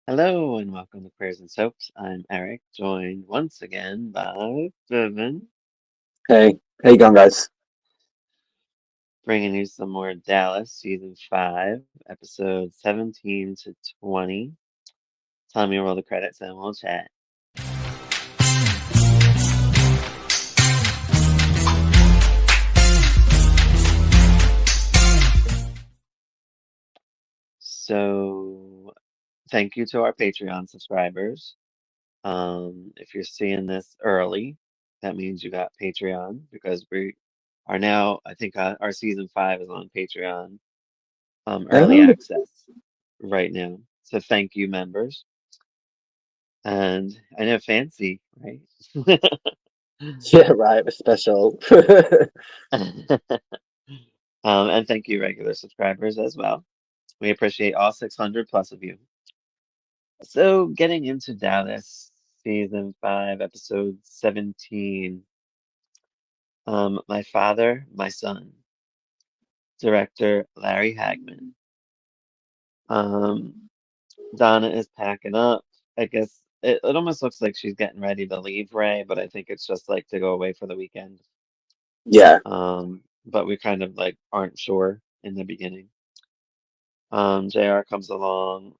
Hello and welcome to Prayers and Soaps. I'm Eric, joined once again by Bevan, Hey, how you going, guys? bringing you some more Dallas season 5, episodes 17 to 20. Tell me roll the credits and we'll chat. So, thank you to our Patreon subscribers. If you're seeing this early, that means you got Patreon because we are now, I think our season 5 is on Patreon, early Um, access right now. So thank you, members. And I know fancy, right? yeah, right, it's special. And thank you, regular subscribers, as well. We appreciate all 600 plus of you. So, getting into Dallas, season 5, episode 17. My Father, My Son, director Larry Hagman. Um, Donna is packing up. I guess it almost looks like she's getting ready to leave Ray, but I think it's just like to go away for the weekend. Yeah, But we kind of like aren't sure in the beginning. JR comes along,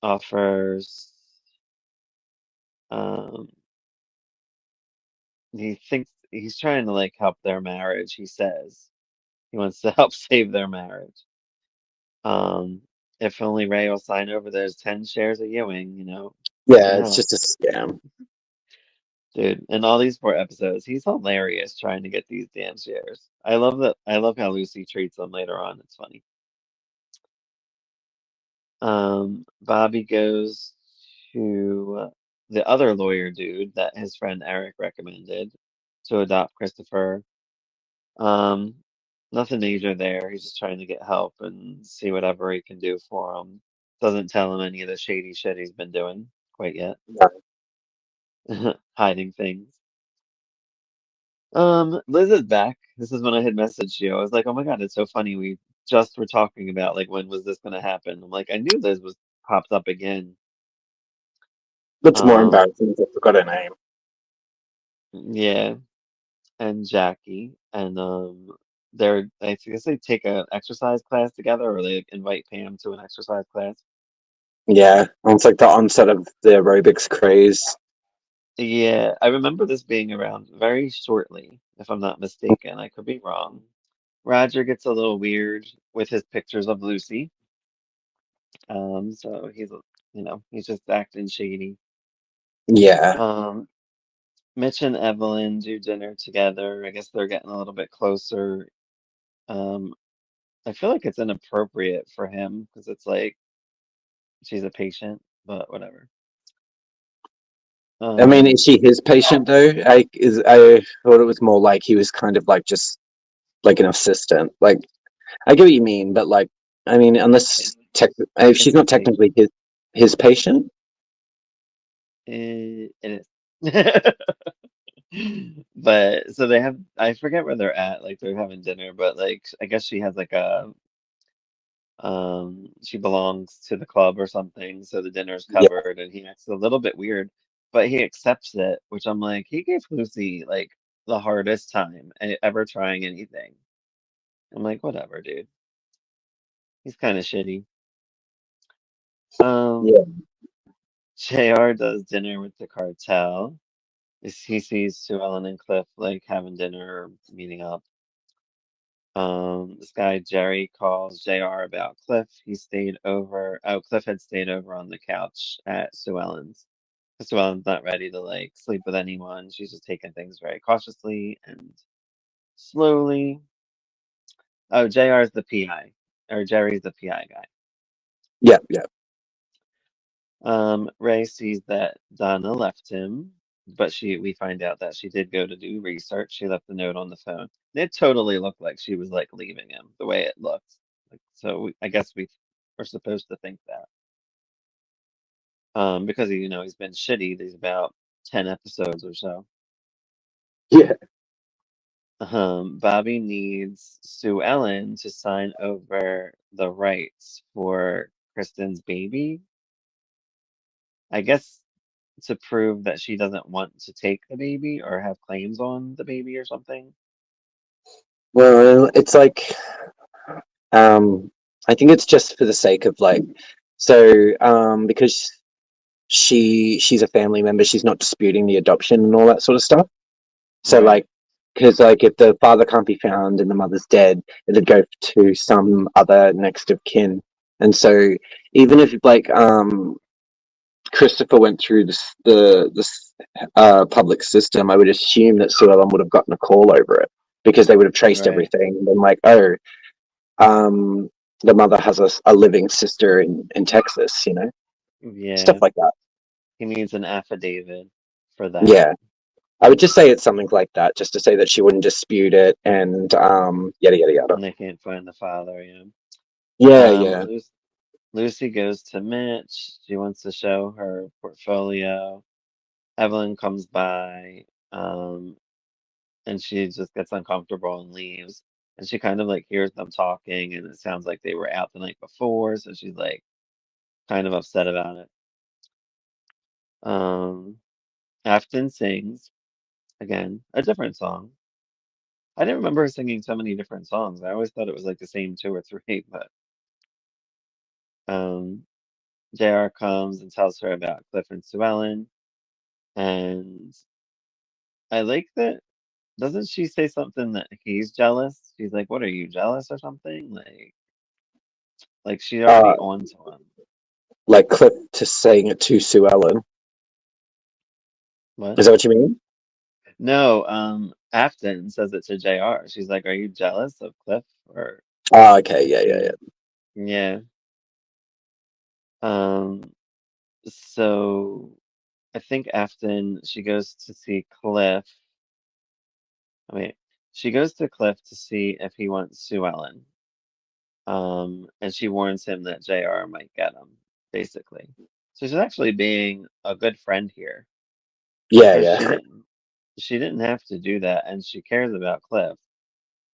offers, um, he thinks he's trying to like help their marriage, he says. He wants to help save their marriage. If only Ray will sign over those 10 shares of Ewing, it could yeah, it's help. just a scam. Dude, in all these 4 episodes, he's hilarious trying to get these damn shares. I love that. I love how Lucy treats them later on. It's funny. Bobby goes to the other lawyer dude that his friend Eric recommended to adopt Christopher. Um, Nothing major there. He's just trying to get help and see whatever he can do for him. Doesn't tell him any of the shady shit he's been doing quite yet, Yeah. hiding things. Liz is back. This is when I had messaged you. I was like, oh my God, it's so funny. We just were talking about like when was this gonna happen? I'm like, I knew Liz was popped up again. Looks more Um, embarrassing if I forgot her name. yeah, and Jackie. And I guess they take an exercise class together or they invite Pam to an exercise class. Yeah, it's like the onset of the aerobics craze. Yeah, I remember this being around very shortly, if I'm not mistaken. I could be wrong. Roger gets a little weird with his pictures of Lucy. So he's just acting shady. Yeah, Um, Mitch and Evelyn do dinner together. I guess they're getting a little bit closer. Um, I feel like it's inappropriate for him because it's like she's a patient, but whatever. I mean, Um, is she his patient though? I thought it was more like he was kind of like just like an assistant. Like I get what you mean, but like I mean, it, if she's it's his not technically patient. his patient, It is. But so they have, I forget where they're at, like they're having dinner, but like I guess she has like she belongs to the club or something, so the dinner's yeah, covered and he acts a little bit weird, but he accepts it, which I'm like, he gave Lucy like the hardest time ever trying anything. I'm like, whatever, dude. He's kind of shitty. yeah, Um, JR does dinner with the cartel. He sees Sue Ellen and Cliff like having dinner or meeting up. This guy Jerry calls JR about Cliff. He stayed over. Oh, Cliff had stayed over on the couch at Sue Ellen's. Sue Ellen's not ready to like sleep with anyone. She's just taking things very cautiously and slowly. Oh, JR's the PI, or Jerry's the PI guy. yeah, yeah. Ray sees that Donna left him, but we find out that she did go to do research. She left a note on the phone. It totally looked like she was like leaving him, the way it looked. Like, so I guess we were supposed to think that. Because he's been shitty these about 10 episodes or so. Yeah. Bobby needs Sue Ellen to sign over the rights for Kristen's baby. I guess to prove that she doesn't want to take the baby or have claims on the baby or something. Well, it's like um, I think it's just for the sake of like, so because she's a family member, she's not disputing the adoption and all that sort of stuff. So Right, like, because like if the father can't be found and the mother's dead, it'd go to some other next of kin. And so even if like Christopher went through this public system, I would assume that Sue Ellen would have gotten a call over it because they would have traced right. everything and been like, oh, um, the mother has a living sister in Texas, stuff Yeah, like that. he needs an affidavit for that, Yeah, I would just say it's something like that, just to say that she wouldn't dispute it and yada yada yada. and they can't find the father. Yeah. Yeah, Um, yeah. Lu Lucy goes to Mitch. She wants to show her portfolio. Evelyn comes by, and she just gets uncomfortable and leaves. And she kind of like hears them talking, and it sounds like they were out the night before, so she's like kind of upset about it. Um, Afton sings again, a different song. I didn't remember her singing so many different songs. I always thought it was like the same two or three, but um, JR comes and tells her about Cliff and Sue Ellen, and I like that. Doesn't she say something that he's jealous? She's like, "What are you jealous or something?" Like she's Uh, already on to him. like Clip to saying it to Sue Ellen. What? Is that what you mean? No, Afton says it to JR. She's like, "Are you jealous of Cliff?" Or Oh, okay, yeah, yeah, yeah. mm, yeah. Um, so I think Afton she goes to see Cliff. Wait, she goes to Cliff to see if he wants Sue Ellen. And she warns him that JR might get him, basically. So she's actually being a good friend here Yeah, because yeah. she didn't have to do that, and she cares about Cliff.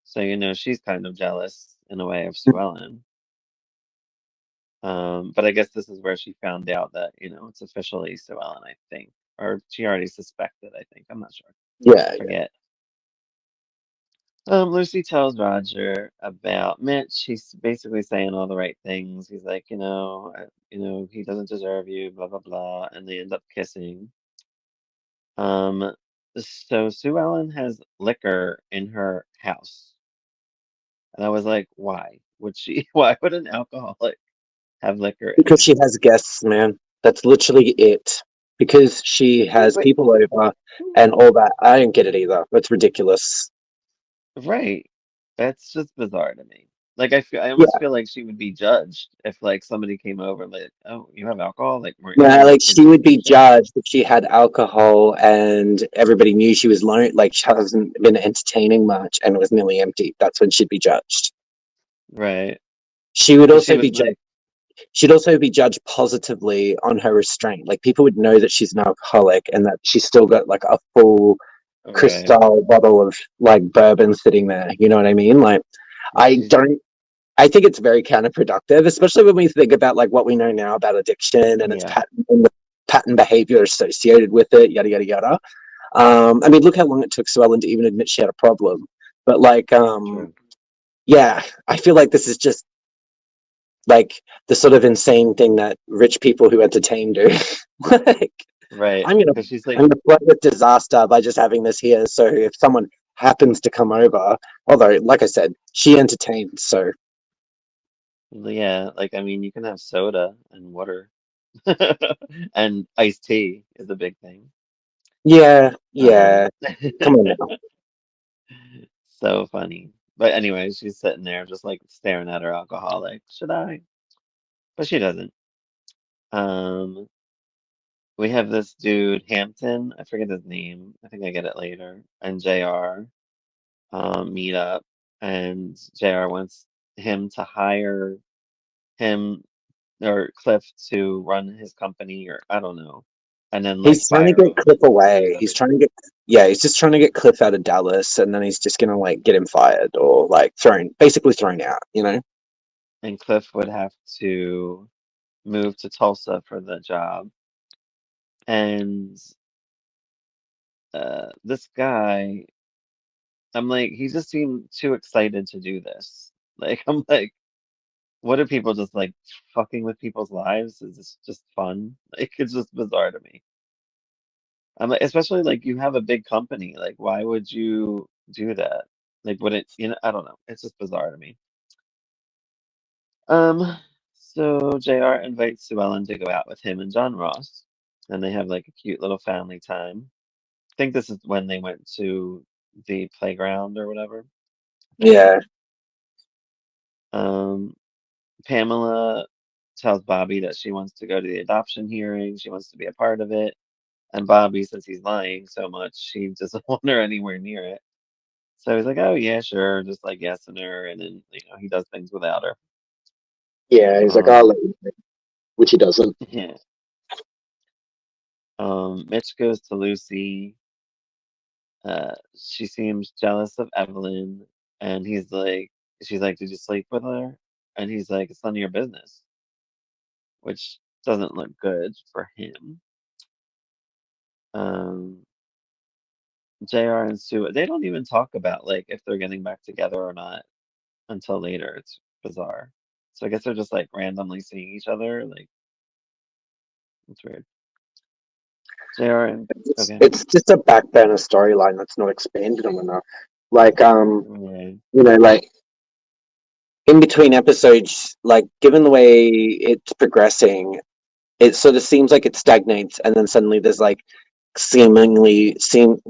So she's kind of jealous in a way of Sue Ellen. But I guess this is where she found out that it's officially Sue Ellen, I think, or she already suspected. I think I'm not sure. Yeah, yeah. Forget. Lucy tells Roger about Mitch. He's basically saying all the right things. He's like, he doesn't deserve you, blah blah blah, and they end up kissing. Um, so Sue Ellen has liquor in her house, and I was like, why would she? Why would an alcoholic have liquor in Because her she house? has guests, man. That's literally it. Because she Yeah, has but people over who? and all that. I don't get it either. That's ridiculous. Right. That's just bizarre to me. Like I almost Yeah. feel like she would be judged if like somebody came over like, oh, you have alcohol? Like, weren't you Yeah, like like she would be intoxicated? judged if she had alcohol and everybody knew she was lone, like she hasn't been entertaining much and it was nearly empty. That's when she'd be judged. Right. She would Because she also be was judged. like, She'd also be judged positively on her restraint. Like people would know that she's an alcoholic and that she's still got like a full right. crystal bottle of like bourbon sitting there. You know what I mean? Like I She's don't. I think it's very counterproductive, especially when we think about like what we know now about addiction and its yeah, pattern and the pattern behavior associated with it. Yada yada yada. I mean, look how long it took Sue Ellen to even admit she had a problem. But like, true. yeah, I feel like this is just like the sort of insane thing that rich people who entertain do. Like, Right. I'm gonna Because she's like, I'm gonna flood with disaster by just having this here. So if someone happens to come over, although like I said, she entertains. So yeah, like I mean, you can have soda and water, and iced tea is a big thing. yeah, Um, yeah. Come on now. so funny. But anyway, she's sitting there just like staring at her alcohol, like, should I? But she doesn't. Um, we have this dude, Hampton, I forget his name. I think I get it later. And JR meet up, and JR wants him to hire him or Cliff to run his company, or I don't know, and then like He's trying to fire get him Cliff and do these away. He's other trying to things. get yeah, he's just trying to get Cliff out of Dallas, and then he's just gonna like get him fired or like basically thrown out. You know? And Cliff would have to move to Tulsa for the job. And this guy, I'm like, he just seemed too excited to do this. Like, I'm like, what are people just like fucking with people's lives? Is this just fun? Like, it's just bizarre to me. I'm like, especially like you have a big company. Like, why would you do that? Like, would it, I don't know. It's just bizarre to me. Um, so JR invites Sue Ellen to go out with him and John Ross, and they have like a cute little family time. I think this is when they went to the playground or whatever, I think. Yeah, Um, Pamela tells Bobby that she wants to go to the adoption hearing, she wants to be a part of it, and Bobby, since he's lying so much, she doesn't want her anywhere near it. So he's like, "Oh yeah, sure," just like yesing her, and then he does things without her. yeah. He's like, I'll Um, let you know, which he doesn't. yeah. Mitch goes to Lucy. She seems jealous of Evelyn, and she's like, "Did you sleep with her?" And he's like, "It's none of your business," which doesn't look good for him. Um, JR and Sue, they don't even talk about like if they're getting back together or not until later. It's bizarre. So I guess they're just like randomly seeing each other. Like, it's weird. JR and okay, It's just a back burner storyline that's not expanded on enough. Like, right, like in between episodes, like given the way it's progressing, it sort of seems like it stagnates, and then suddenly there's like seem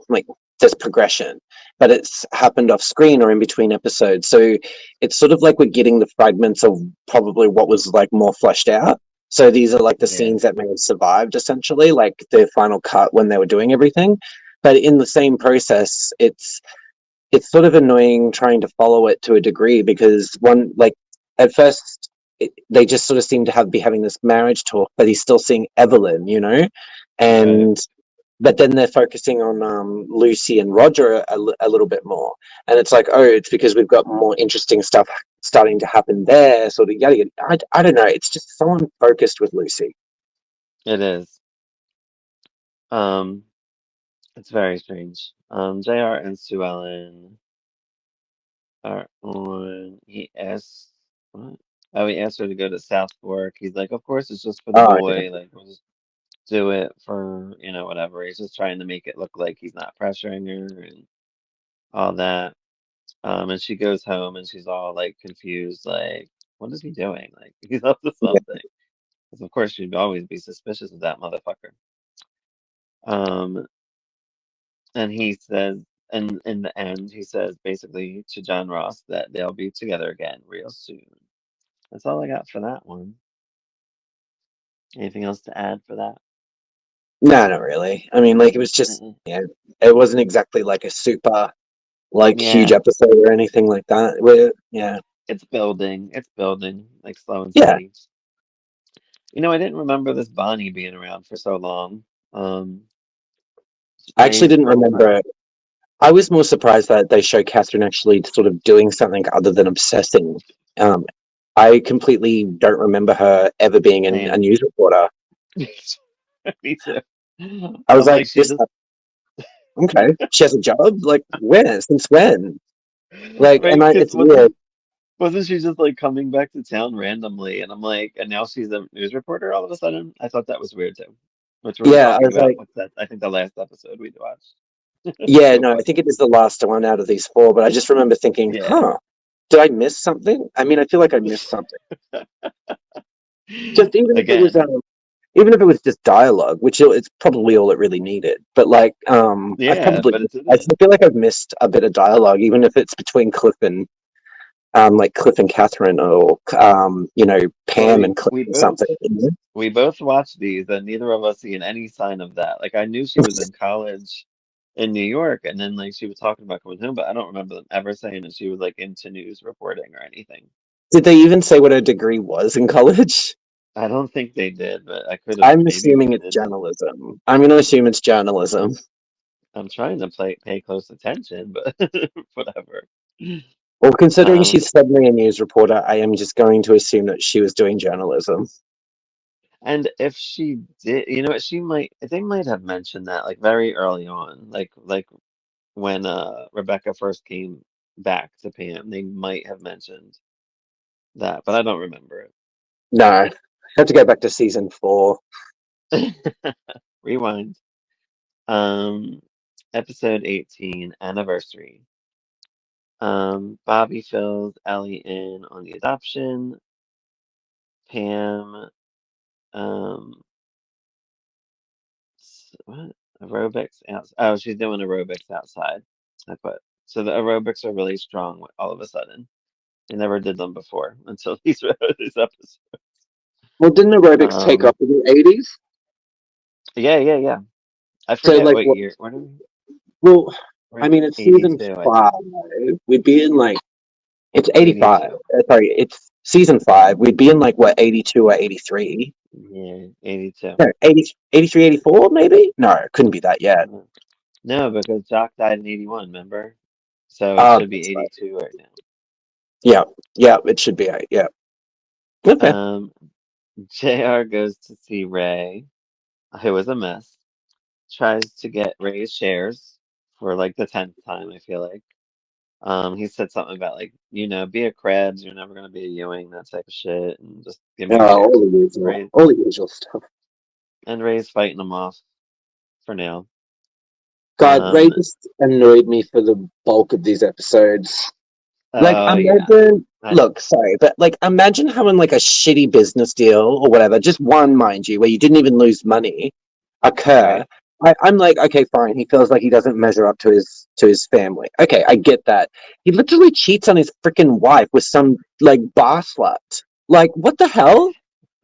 like there's progression, but it's happened off screen or in between episodes. So it's sort of like we're getting the fragments of probably what was like more fleshed out. So these are like the yeah, scenes that may have survived, essentially, like the final cut when they were doing everything. But in the same process, it's sort of annoying trying to follow it to a degree because one like at first they just sort of seem to be having this marriage talk, but he's still seeing Evelyn, right. and but then they're focusing on Lucy and Roger a little bit more, and it's like, oh, it's because we've got more interesting stuff starting to happen there, sort of yada yada. I don't know. It's just so unfocused with Lucy. It is. Um, it's very strange. JR and Sue Ellen are on. He asks, what? Oh, he asked her to go to South Fork. He's like, of course, it's just for the Oh yeah, boy. Like, we'll just do it for, whatever. He's just trying to make it look like he's not pressuring her and all that. And she goes home and she's all like confused, like, what is he doing? Like, he's up to yeah. something. Because of course she'd always be suspicious of that motherfucker. Um, and he says, and in the end, he says basically to John Ross that they'll be together again real soon. That's all I got for that one. Anything else to add for that? No, not really. I mean, like it was just Mm-mm. yeah, it wasn't exactly like a super like huge Yeah, episode or anything like that. Yeah, it's building. It's building, like slow and yeah. steady. I didn't remember this Bonnie being around for so long. Um, I actually Ray's didn't remember girlfriend. it. I was more surprised that they show Catherine actually sort of doing something other than obsessing. Um, I completely don't remember her ever being a Same. news reporter. Me too. I was I'm like, like, she this just, okay. She has a job. Like when? Since when? Like, right? and I, Because it's weird. wasn't she just like coming back to town randomly? And I'm like, and now she's a news reporter all of a sudden? I thought that was weird too. Which we were Yeah, I talking was about. like, What's that? I think the last episode we watched. It's yeah, so no, I funny. think it is the last one out of these four. But I just remember thinking, Yeah. huh, did I miss something? I mean, I feel like I missed something. Just Again. even if it was just dialogue, which it's probably all it really needed. But like, Yeah, but it I didn't. still feel like I've missed a bit of dialogue, even if it's between Cliff and Catherine, or Well, Pam we and Cliff we or both something. we both watched these, and neither of us seen any sign of that. Like I knew she was in college in New York, and then like she was talking about coming home, but I don't remember them ever saying that she was like into news reporting or anything. Did they even say what her degree was in college? I don't think they did, but I could have I'm maybe assuming it's did. journalism. I'm going to assume it's journalism. I'm trying to pay close attention, but whatever. Well, considering Um, she's suddenly a news reporter, I am just going to assume that she was doing journalism. And if she did, you know what, she might, they might have mentioned that like very early on, like when Rebecca first came back to Pam, they might have mentioned that, but I don't remember No, I have to go back to season 4. it. Rewind. Um, episode 18, anniversary. Bobby fills Ellie in on the adoption. Pam, um, what? Aerobics out. Oh, she's doing aerobics outside. I put. So the aerobics are really strong all of a sudden. They never did them before until these episodes. Well, didn't aerobics take Um, off in the 80s? yeah, yeah, yeah. I So, forget like, what what? year. What are we? Well, We're I in mean, it's season 82, I 5. think. We'd be in like it's 85. 82. Sorry, it's season 5. We'd be in like what 82 or 83. Yeah, 82. No, 80, 83, 84 maybe. No, it couldn't be that yet. No, no, because Jock died in 81, remember? So it Oh, should be that's right. 82 right Yeah, yeah, it should be. Yeah. Okay. now. JR goes to see Ray, who is a mess, tries to get Ray's shares for like the 10th time, I feel like. He said something about like, be a Krebs, you're never gonna be a Ewing, that type of shit, and just give me the All shares. the usual, Ray all the usual stuff. and Ray's fighting him off for now. God, Ray Um, just annoyed me for the bulk of these episodes. Like, oh yeah. imagine, I, look, sorry, but like, imagine having like a shitty business deal or whatever, just one, mind you, where you didn't even lose money, occur. right. I'm like, okay, fine. He feels like he doesn't measure up to his family. Okay, I get that. He literally cheats on his freaking wife with some like bar slut. Like, what the hell?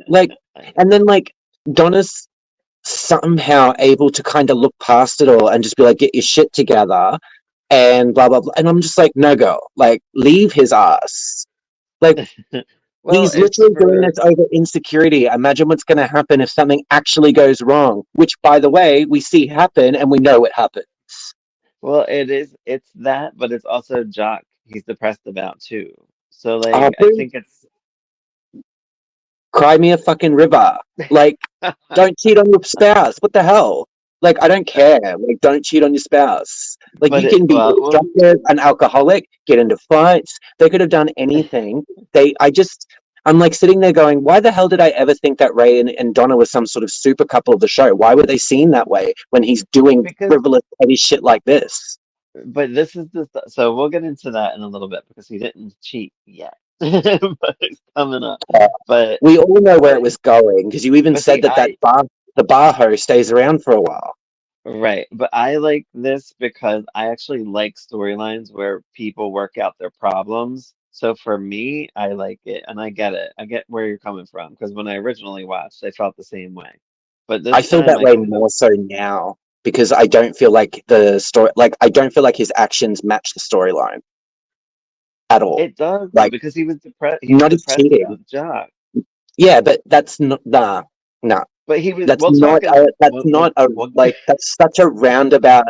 Like, I know. and then like Donna's somehow able to kind of look past it all and just be like, get your shit together and blah blah blah. And I'm just like, no girl, like leave his ass. Like Well, he's it's literally doing for this over insecurity. Imagine what's gonna happen if something actually goes wrong, which by the way, we see happen and we know it happens. well, it's that, but it's also Jock he's depressed about too. So Uh, like I think it's Cry me a fucking river. Like, don't cheat on your spouse. What the hell? Like, I don't care. Like, don't cheat on your spouse. Like, but you it can be well, destructive, an alcoholic, get into fights. They could have done anything. I'm like sitting there going, why the hell did I ever think that Ray and Donna was some sort of super couple of the show? Why were they seen that way when he's doing because frivolous, petty shit like this? but this is so we'll get into that in a little bit because he didn't cheat yet. But it's coming up. Uh, But we all know where it but was going because you even but said see that the bar host stays around for a while. right, but I like this because I actually like storylines where people work out their problems. So for me, I like it and I get it. I get where you're coming from because when I originally watched, I felt the same way. But I this feel time that I way kind of more so now because I don't feel like the story, like I don't feel like his actions match the storyline at all. it does though Like, because he was not his depressed cheating. about Jock. Yeah, but that's not nah, nah. But he was That's we'll talk not in that's not a we'll like that's such a roundabout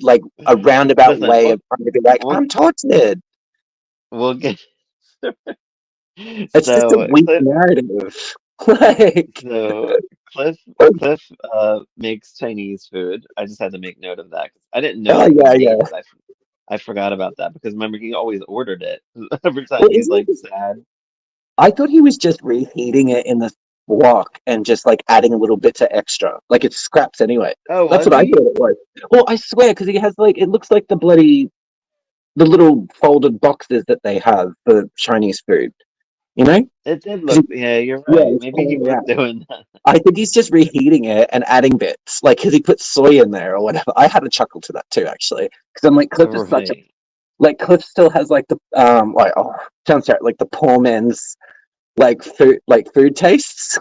like a roundabout listen, way of trying to be like we'll I'm tortured. we'll get It's just a so weak narrative. Like, So Cliff Cliff makes Chinese food. I just had to make note of that 'cause I didn't know oh that he yeah, made yeah. it. I forgot about that because remember he always ordered it every Well, time he's isn't like it sad. I thought he was just reheating it in the wok and just like adding a little bits of extra. Like it's scraps anyway. Oh, That's was what I he? thought it was. Well, I swear, because he has like it looks like the little folded boxes that they have for Chinese food. You know? It did Because look. Yeah, you're yeah, right. it's Maybe he all was around. doing that. I think he's just reheating it and adding bits, like because he puts soy in there or whatever. I had a chuckle to that too, actually, because I'm like Cliff is such a Right. like Cliff still has like the like oh sounds terrible, like the poor man's like food tastes.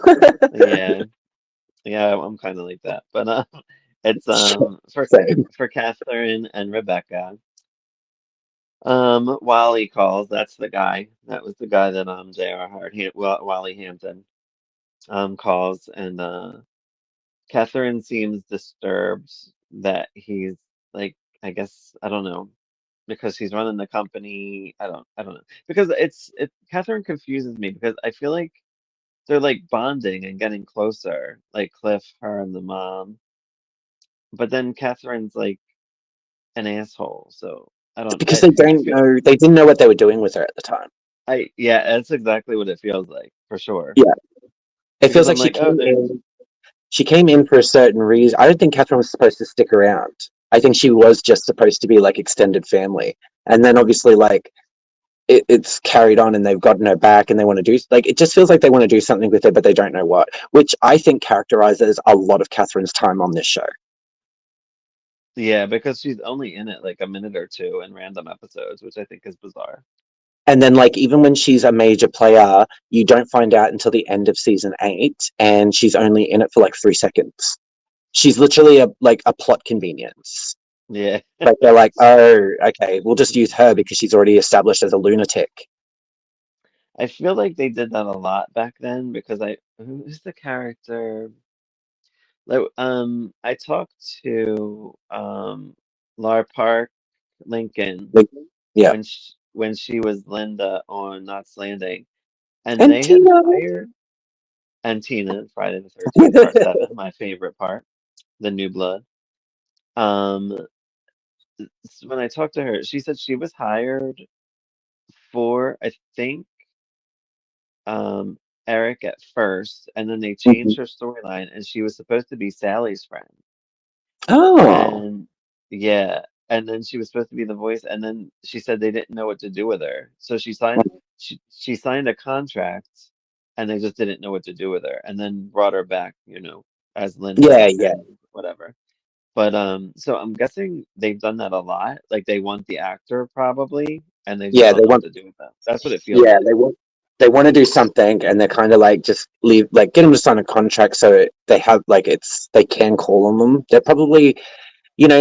Yeah. Yeah, I'm kind of like that. But it's Same. for Catherine and Rebecca. Wally calls. That's the guy. That was the guy that J.R. hired. Wally Hampton calls and Catherine seems disturbed that he's like, I guess, I don't know, because he's running the company. I don't know. Because Catherine confuses me because I feel like they're like bonding and getting closer, like Cliff, her, and the mom. But then Catherine's like an asshole, so I don't. because they I don't feel know, they didn't know what they were doing with her at the time. yeah, that's exactly what it feels like for sure. Yeah, it Because feels I'm like like, oh, they're she came in for a certain reason. I don't think Catherine was supposed to stick around. I think she was just supposed to be like extended family, and then obviously like it's carried on and they've gotten her back and they want to do like it just feels like they want to do something with her but they don't know what, which I think characterizes a lot of Catherine's time on this show. yeah, because she's only in it like a minute or two in random episodes, which I think is bizarre. And then like even when she's a major player you don't find out until the end of season 8 and she's only in it for like 3 seconds. She's literally a plot convenience. Yeah. Like they're like, oh okay, we'll just use her because she's already established as a lunatic. I feel like they did that a lot back then because who's the character? Like, I talked to Lar Park Lincoln Like, yeah. when she was Linda on Knots Landing, and And they had Tina. hired and Tina Friday the 13th Part 7, my favorite part, the new blood. Um, when I talked to her, she said she was hired for I think um Eric at first, and then they changed her storyline, and she was supposed to be Sally's friend. Oh And yeah, and then she was supposed to be the voice, and then she said they didn't know what to do with her. So she signed a contract and they just didn't know what to do with her, and then brought her back, as yeah, Linda yeah, and whatever. But so I'm guessing they've done that a lot. Like they want the actor probably, and they just yeah, don't they know what want, to do with them. That's what it feels yeah, like. they want to do something and they're kind of like just leave, like get them to sign a contract so they have like it's they can call on them. They're probably,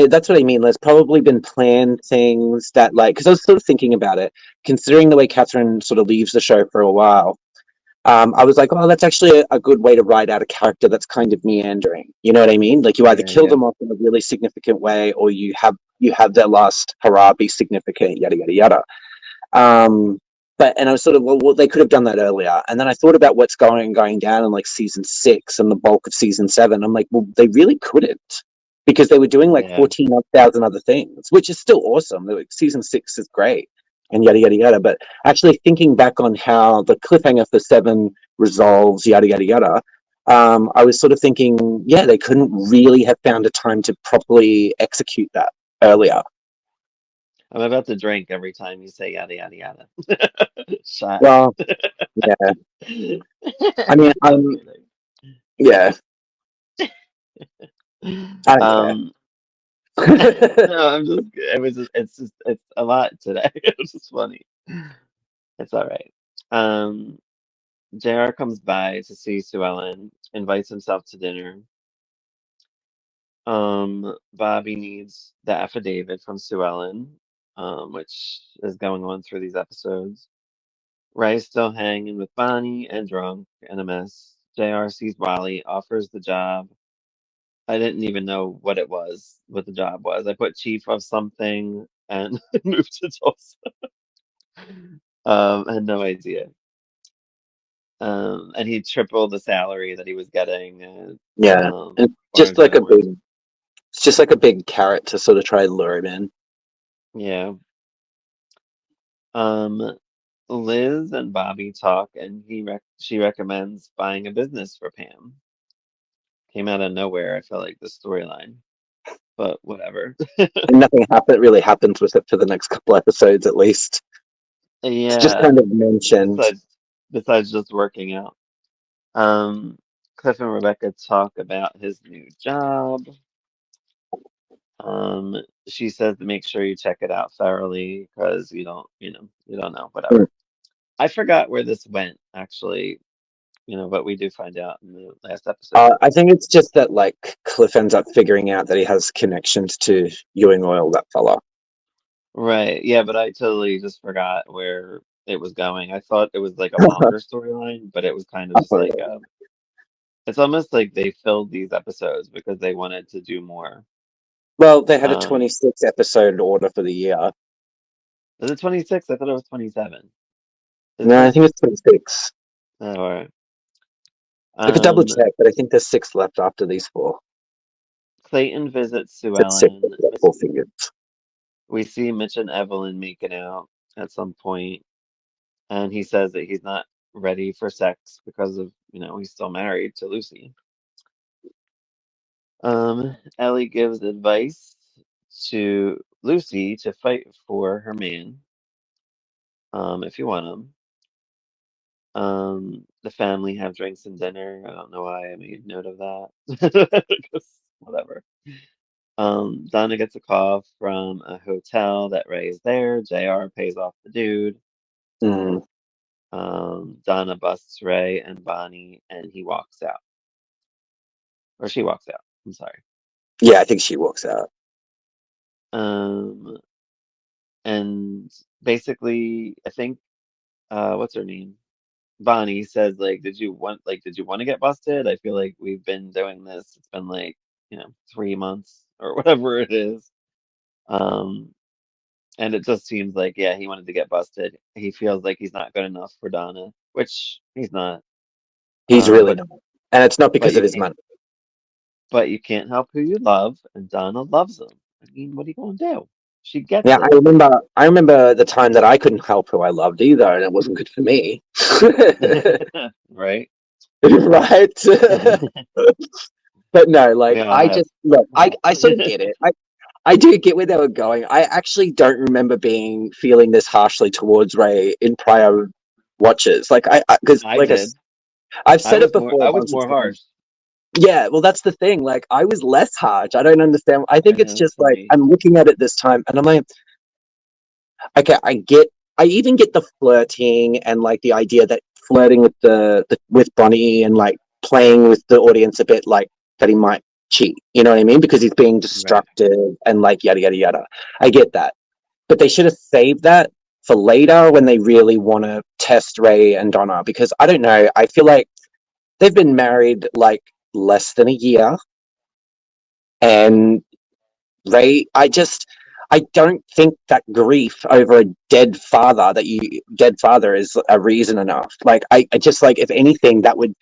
that's what I mean. There's probably been planned things that like because I was sort of thinking about it, considering the way Catherine sort of leaves the show for a while. I was like, oh, that's actually a good way to write out a character that's kind of meandering. You know what I mean? Like you either Yeah, kill yeah, them off in a really significant way, or you have their last hurrah be significant, yada yada yada. Um, and I was sort of, well, they could have done that earlier. And then I thought about what's going down in like season 6 and the bulk of season 7. I'm like, well, they really couldn't because they were doing like yeah. 14,000 other things, which is still awesome. Season 6 is great and yada yada yada. But actually thinking back on how the cliffhanger for 7 resolves yada yada yada. I was sort of thinking, yeah, they couldn't really have found a time to properly execute that earlier. I'm about to drink every time you say yada yada yada. Shot. Well, yeah. I mean, I'm kidding. yeah, I don't care. Um, no, I'm just, it was just, it's a lot today. It's just funny. It's all right. Um, JR comes by to see Sue Ellen, invites himself to dinner. Bobby needs the affidavit from Sue Ellen, which is going on through these episodes. Ray's still hanging with Bonnie and drunk and a mess. JR sees Wally, offers the job. I didn't even know what the job was. I put chief of something and moved to Tulsa. I had no idea. And he tripled the salary that he was getting Yeah, it's just barging like a orders. big, it's just like a big carrot to sort of try and lure him in. Yeah. Um, Liz and Bobby talk, and she recommends buying a business for Pam. Came out of nowhere. I felt like the storyline, but whatever. And nothing really happens with it for the next couple episodes, at least. It's just Yeah. kind of mentioned. Besides, besides just working out. Um, Cliff and Rebecca talk about his new job. Um, she says to make sure you check it out thoroughly because you don't know, Mm. whatever. I forgot where this went actually, but we do find out in the last episode. I think it's just that like Cliff ends up figuring out that he has connections to Ewing Oil, that fella. Right. Yeah, but I totally just forgot where it was going. I thought it was like a longer storyline, but it was kind of just like it's almost like they filled these episodes because they wanted to do more. Well, they had a Um, 26 episode order for the year. is it 26? I thought it was 27. Is No, I it? think it's 26. Oh, all right. I could double Um, check, but I think there's 6 left after these 4. Clayton visits Sue Said 6, Ellen. I've got 4 fingers. We see Mitch and Evelyn making out at some point, and he says that he's not ready for sex because of, he's still married to Lucy. Ellie gives advice to Lucy to fight for her man, if you want him. The family have drinks and dinner. I don't know why I made note of that. 'Cause whatever. Donna gets a call from a hotel that Ray is there. JR pays off the dude. Mm. Donna busts Ray and Bonnie, and he walks out. Or she walks out. I'm sorry. Yeah, I think she walks out. Um, and basically, I think, what's her name? Bonnie says, like, did you want to get busted? I feel like we've been doing this. It's been like, 3 months or whatever it is. Um, and it just seems like, yeah, he wanted to get busted. He feels like he's not good enough for Donna, which he's not. He's really But not. And it's not but because of you his can't money. but you can't help who you love, and Donna loves him. I mean, what are you gonna do? She gets Yeah, it. I remember the time that I couldn't help who I loved either, and it wasn't good for me. Right? Right? But no, We like all I have. just look, I sort of get it. I do get where they were going. I actually don't remember feeling this harshly towards Ray in prior watches. Like because I did. I've said it before a I was bunch of more times. harsh. Yeah, well, that's the thing. Like I was less harsh. I don't understand. I think it's That's just like funny. I'm looking at it this time, and I'm like, okay, I even get the flirting and like the idea that flirting with the with Bonnie and like playing with the audience a bit, like that he might cheat. You know what I mean? Because he's being Right. destructive and like yada yada yada. I get that, but they should have saved that for later when they really want to test Ray and Donna. Because I don't know. I feel like they've been married like less than a year, and Ray, I don't think that grief over a dead father is a reason enough. Like I just like if anything that would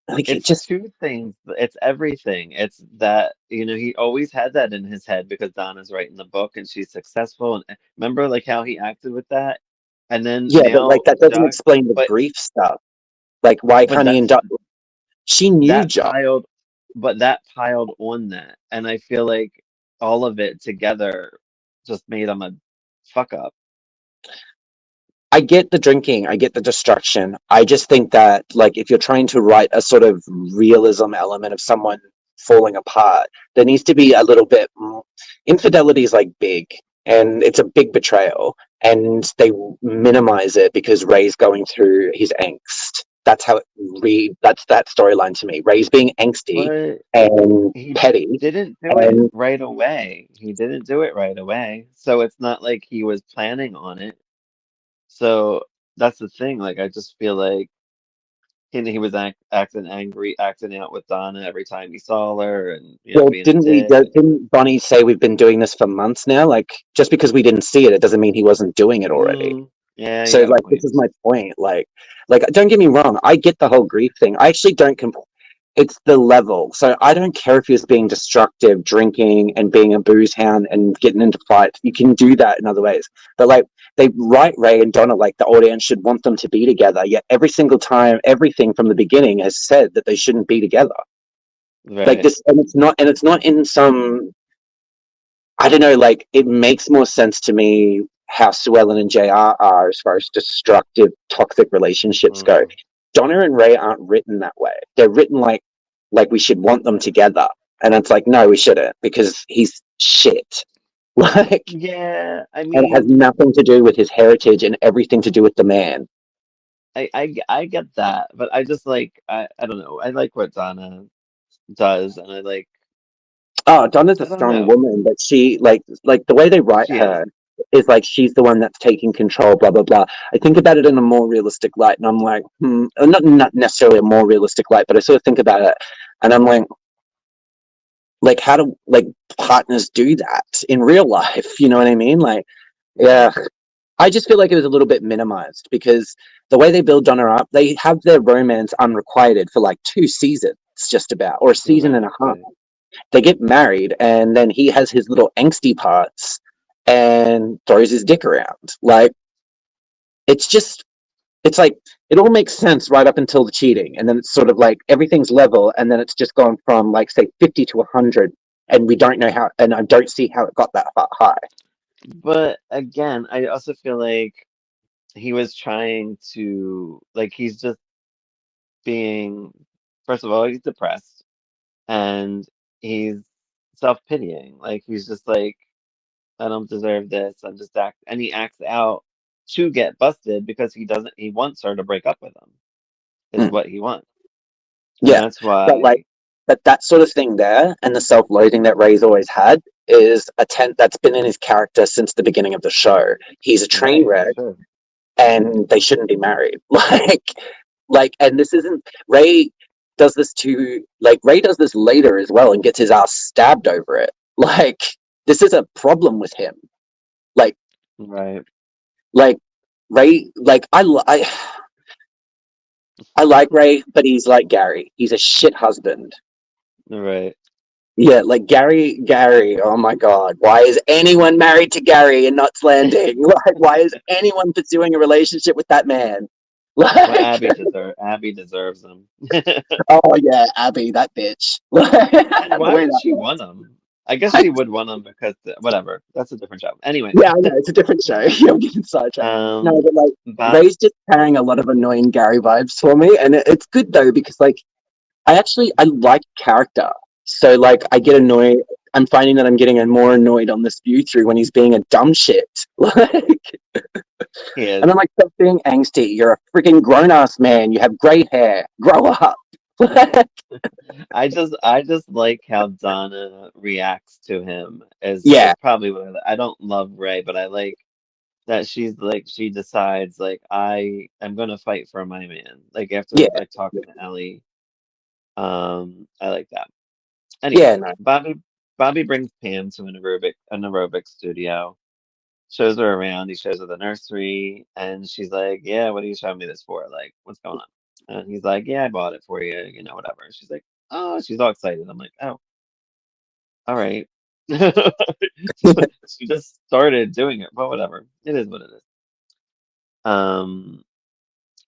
like it It's just two things. It's everything. It's that, he always had that in his head because Donna's writing the book and she's successful. And remember like how he acted with that? And then yeah, but now like that doesn't Doc, explain the but grief stuff. Like why but can't he induct? She knew that Joe. piled that piled on that. And I feel like all of it together just made him a fuck up. I get the drinking, I get the destruction. I just think that like if you're trying to write a sort of realism element of someone falling apart, there needs to be a little bit infidelity is like big and it's a big betrayal and they minimize it because Ray's going through his angst. That's how it that's that storyline to me. Ray's being angsty But and he petty didn't do it and right away. He didn't do it right away. So it's not like he was planning on it. So that's the thing. Like, I just feel like he was acting angry, acting out with Donna every time he saw her, and well, being a dick. didn't Bonnie say we've been doing this for months now? Like just because we didn't see it, it doesn't mean he wasn't doing it already. Yeah, you So got a like this point. is my point. Like don't get me wrong, I get the whole grief thing. I actually don't it's the level. So I don't care if he was being destructive, drinking and being a booze hound and getting into fights. You can do that in other ways. But like they write Ray and Donna like the audience should want them to be together. Yet every single time, everything from the beginning has said that they shouldn't be together. Like Right. this, and it's not in some I don't know, like it makes more sense to me how Sue Ellen and JR are as far as destructive, toxic relationships go. Mm. Donna and Ray aren't written that way. They're written like we should want them together. And it's like, no, we shouldn't, because he's shit. Like Yeah, I and it has mean, nothing to do with his heritage and everything to do with the man. I get that, but I just like I don't know. I like what Donna does, and Oh, Donna's a I don't strong know. woman, but she like the way they write She is. her is like she's the one that's taking control, blah blah blah. I think about it in a more realistic light, and I'm like, not necessarily a more realistic light, but I sort of think about it, and I'm like how do like partners do that in real life? You know what I mean? Like, Right. yeah, I just feel like it was a little bit minimized because the way they build Donna up, they have their romance unrequited for like 2 seasons, just about, or a season and Right, a half. right. They get married, and then he has his little angsty parts and throws his dick around. Like, it's just, it's like, it all makes sense right up until the cheating. And then it's sort of like everything's level, and then it's just gone from, like, say, 50 to 100. And we don't know how, and I don't see how it got that high. But again, I also feel like he was trying to, like, he's just being, first of all, he's depressed and he's self-pitying. Like, he's just like, I don't deserve this. I'm just act, and he acts out to get busted because he wants her to break up with him, is Mm. what he wants. And Yeah. that's But, like, why, but that sort of thing there, and the self-loathing that Ray's always had, is a tent that's been in his character since the beginning of the show. He's a train right, for wreck, sure. and they shouldn't be married. And this isn't Ray does this to like Ray does this later as well and gets his ass stabbed over it. Like, this is a problem with him. Like Right, like Ray, like I like Ray, but he's like Gary. He's a shit husband. right. Yeah, like Gary. Oh my God, why is anyone married to Gary and not landing? Like, why is anyone pursuing a relationship with that man? Well, Like, Abby deserves him. oh yeah, Abby, that bitch. And The why way would that she want him? I guess I, she would want him because whatever. That's a different job. Anyway, yeah, I know it's a different show. I'm getting sidetracked. No, um, but like but Ray's just carrying a lot of annoying Gary vibes for me, and it's good though because like I like character, so like I get annoyed. I'm finding that I'm getting more annoyed on this view through when he's being a dumb shit. Like, he and is. I'm like, stop being angsty. You're a freaking grown ass man. You have gray hair. Grow up. I just like how Donna reacts to him. Yeah, Is probably what I don't love Ray, but I like that she's like she decides like I am gonna fight for my man. Like after yeah, like talking to Ellie, I like that. Anyway, yeah. No, Bobby brings Pam to an aerobic studio, shows her around. He shows her the nursery, and she's like, "Yeah, what are you showing me this for? Like, what's going on?" And he's like, "Yeah, I bought it for you, you know, whatever." And she's like, "Oh," she's all excited. I'm like, "Oh, all right." She just started doing it, but whatever. It is what it is. Um,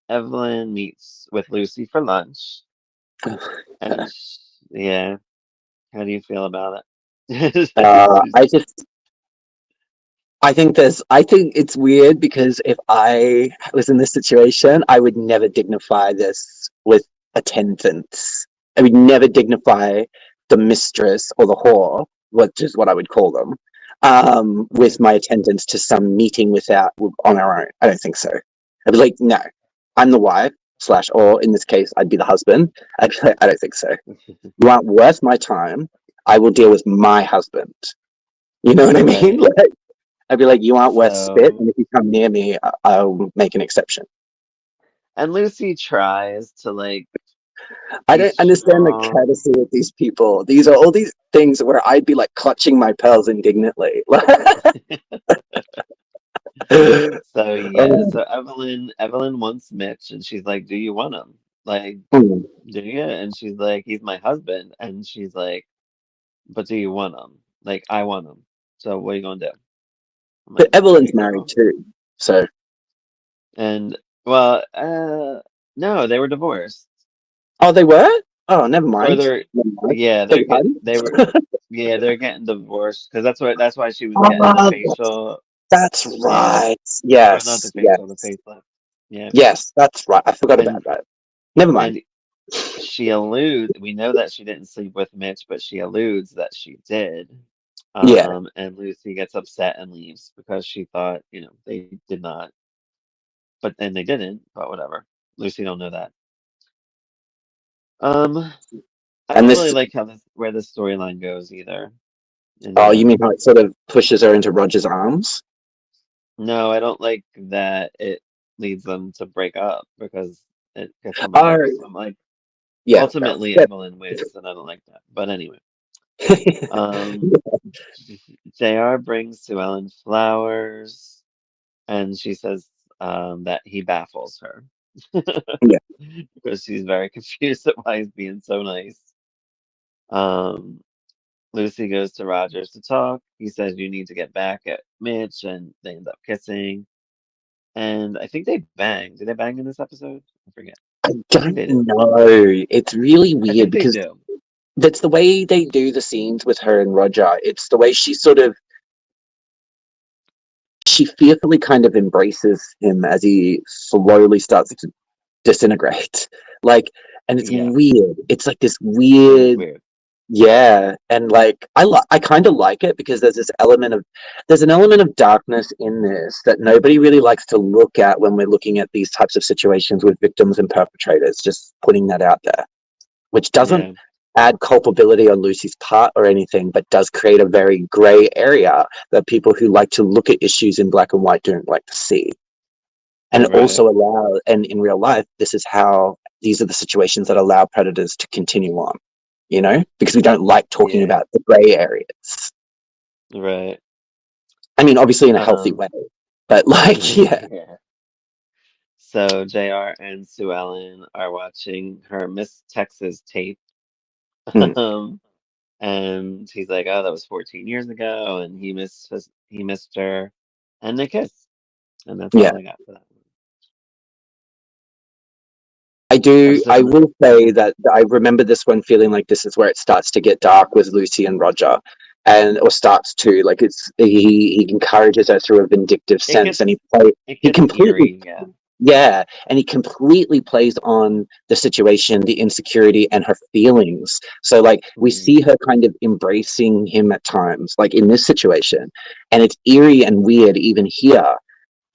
Evelyn meets with Lucy for lunch, and yeah, how do you feel about it? I just I think it's weird because if I was in this situation, I would never dignify this with attendance. I would never dignify the mistress or the whore, which is what I would call them, with Right. my attendance to some meeting without on our own. I don't think so. I'd be like, no, I'm the wife slash, or in this case, I'd be the husband. I'd be like, I don't think so. You aren't worth my time. I will deal with my husband. You know what I mean? Right. I'd be like, you aren't worth spit, So, and if you come near me, I'll make an exception. and Lucy tries to like I be don't understand the strong. courtesy of these people. These are all these things where I'd be like clutching my pearls indignantly. So yeah, Oh, so Evelyn wants Mitch, and she's like, "Do you want him? Like, hmm. do you?" And she's like, "He's my husband." And she's like, "But do you want him? Like, I want him. So what are you gonna do?" I'm But like, Evelyn's "Okay, married girl." too, so And well, no, they were divorced. oh, they were. Oh, never Or mind. they're Never mind. yeah, Beg your pardon. they were yeah, they're getting divorced because that's why she was getting the Oh, facial. that's Yeah, right. or not the Yes, facial, the yes, facelift. Yeah, yes. That's right. I forgot about and that. Never mind. and she alludes. We know that she didn't sleep with Mitch, but she alludes that she did. Yeah, And Lucy gets upset and leaves because she thought, they did not, but then they didn't. But whatever. Lucy don't know that. Um, I and don't really this. like how this where the storyline goes either in the Oh, you mean end. how it sort of pushes her into Roger's arms? No, I don't like that it leads them to break up because it gets on my Oh, nerves. I'm like, yeah, fair. ultimately Yeah. Evelyn wins, and I don't like that. But anyway, um, JR brings Sue Ellen flowers. and she says that he baffles her Yeah. because she's very confused at why he's being so nice. Um, Lucy goes to Rogers to talk. He says you need to get back at Mitch, and they end up kissing. And I think they bang. Did they bang in this episode? I forget. I I think don't they do. know. It's really I weird think they because do. that's the way they do the scenes with her and Roger. It's the way she fearfully kind of embraces him as he slowly starts to disintegrate. Like, and it's Yeah, weird. It's like this it is weird, weird. yeah. And like, I kind of like it because there's an element of darkness in this that nobody really likes to look at when we're looking at these types of situations with victims and perpetrators. Just putting that out there, which doesn't Yeah, add culpability on Lucy's part or anything, but does create a very grey area that people who like to look at issues in black and white don't like to see. And right. also allow, and in real life, this is how these are the situations that allow predators to continue on, because we don't like talking Yeah, about the grey areas. right. I mean, obviously in a healthy Um, way, but like, yeah. yeah. So JR and Sue Ellen are watching her Miss Texas tape. Mm, Um, and he's like, "Oh, that was 14 years ago," and he missed her, and they kiss, and that's yeah. all I got for that one. I Episode will nine. say that I remember this one feeling like this is where it starts to get dark with Lucy and Roger, or starts to like he encourages her through a vindictive It sense, and gets it he gets completely, eerie, yeah. yeah, and he completely plays on the situation, the insecurity, and her feelings. So like we Hmm. see her kind of embracing him at times, like in this situation, and it's eerie and weird even here,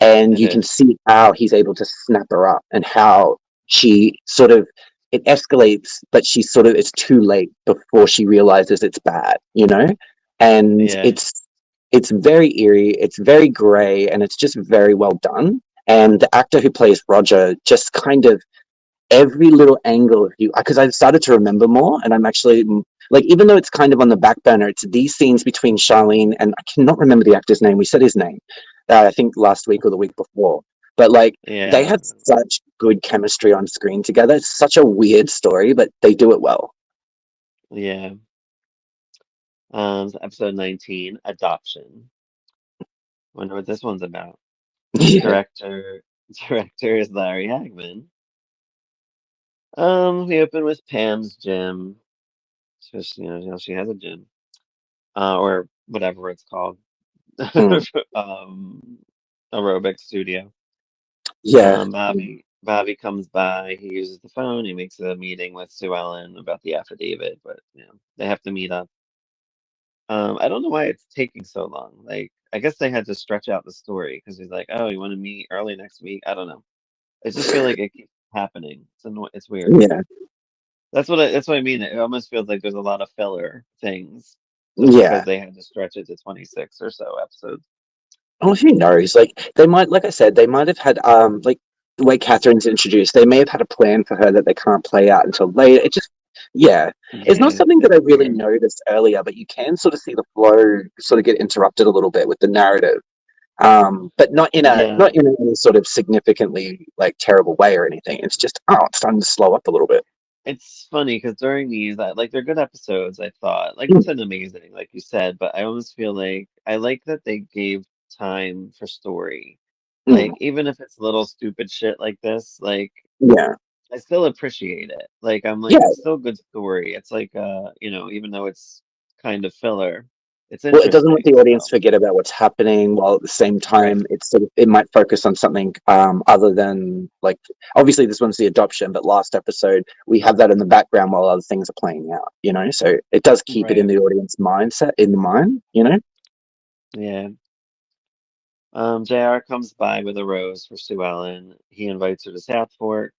and It you can is. see how he's able to snap her up and how she sort of it escalates, but she sort of it's too late before she realizes it's bad, and Yeah, it's very eerie, it's very gray, and it's just very well done. And the actor who plays Roger just kind of every little angle of you, because I started to remember more, and I'm actually like, even though it's kind of on the back burner, it's these scenes between Charlene and I cannot remember the actor's name. We said his name, I think last week or the week before, but like yeah, I they don't have remember. such good chemistry on screen together. It's such a weird story, but they do it well. Yeah. So episode 19, Adoption. Wonder what this one's about. Yeah. Director director is Larry Hagman. We open with Pam's gym. So she has a gym. Or whatever it's called. Mm. Um, aerobic studio. Yeah. Bobby comes by. He uses the phone. He makes a meeting with Sue Ellen about the affidavit, but they have to meet up. I don't know why it's taking so long. Like, I guess they had to stretch out the story because he's like, "Oh, you want to meet early next week?" I don't know. I just feel like it keeps happening. It's weird. Yeah. That's what I mean. It almost feels like there's a lot of filler things just because Yeah. they had to stretch it to 26 or so episodes. Oh, who knows? Like they might, like I said, they might have had like the way Catherine's introduced, they may have had a plan for her that they can't play out until later. It just, yeah, it's not Yeah, something that it's I really weird. noticed earlier, but you can sort of see the flow sort of get interrupted a little bit with the narrative. But Yeah, not in any sort of significantly like terrible way or anything. It's just, it's starting to slow up a little bit. it's funny because during these, like they're good episodes. I thought, like Mm, nothing amazing, like you said, but I almost feel like I like that they gave time for story. mm, Like even if it's little stupid shit like this, like yeah, I still appreciate it. Like I'm like yeah. it's still good story. It's like even though it's kind of filler, it's Well, it doesn't let interesting. the audience So forget about what's happening, while at the same right, time it's sort of, it might focus on something other than like, obviously this one's the adoption, but last episode we have that in the background while other things are playing out, so it does keep it in right, the audience mindset in the mind. yeah. JR comes by with a rose for Sue Ellen. He invites her to South Fork,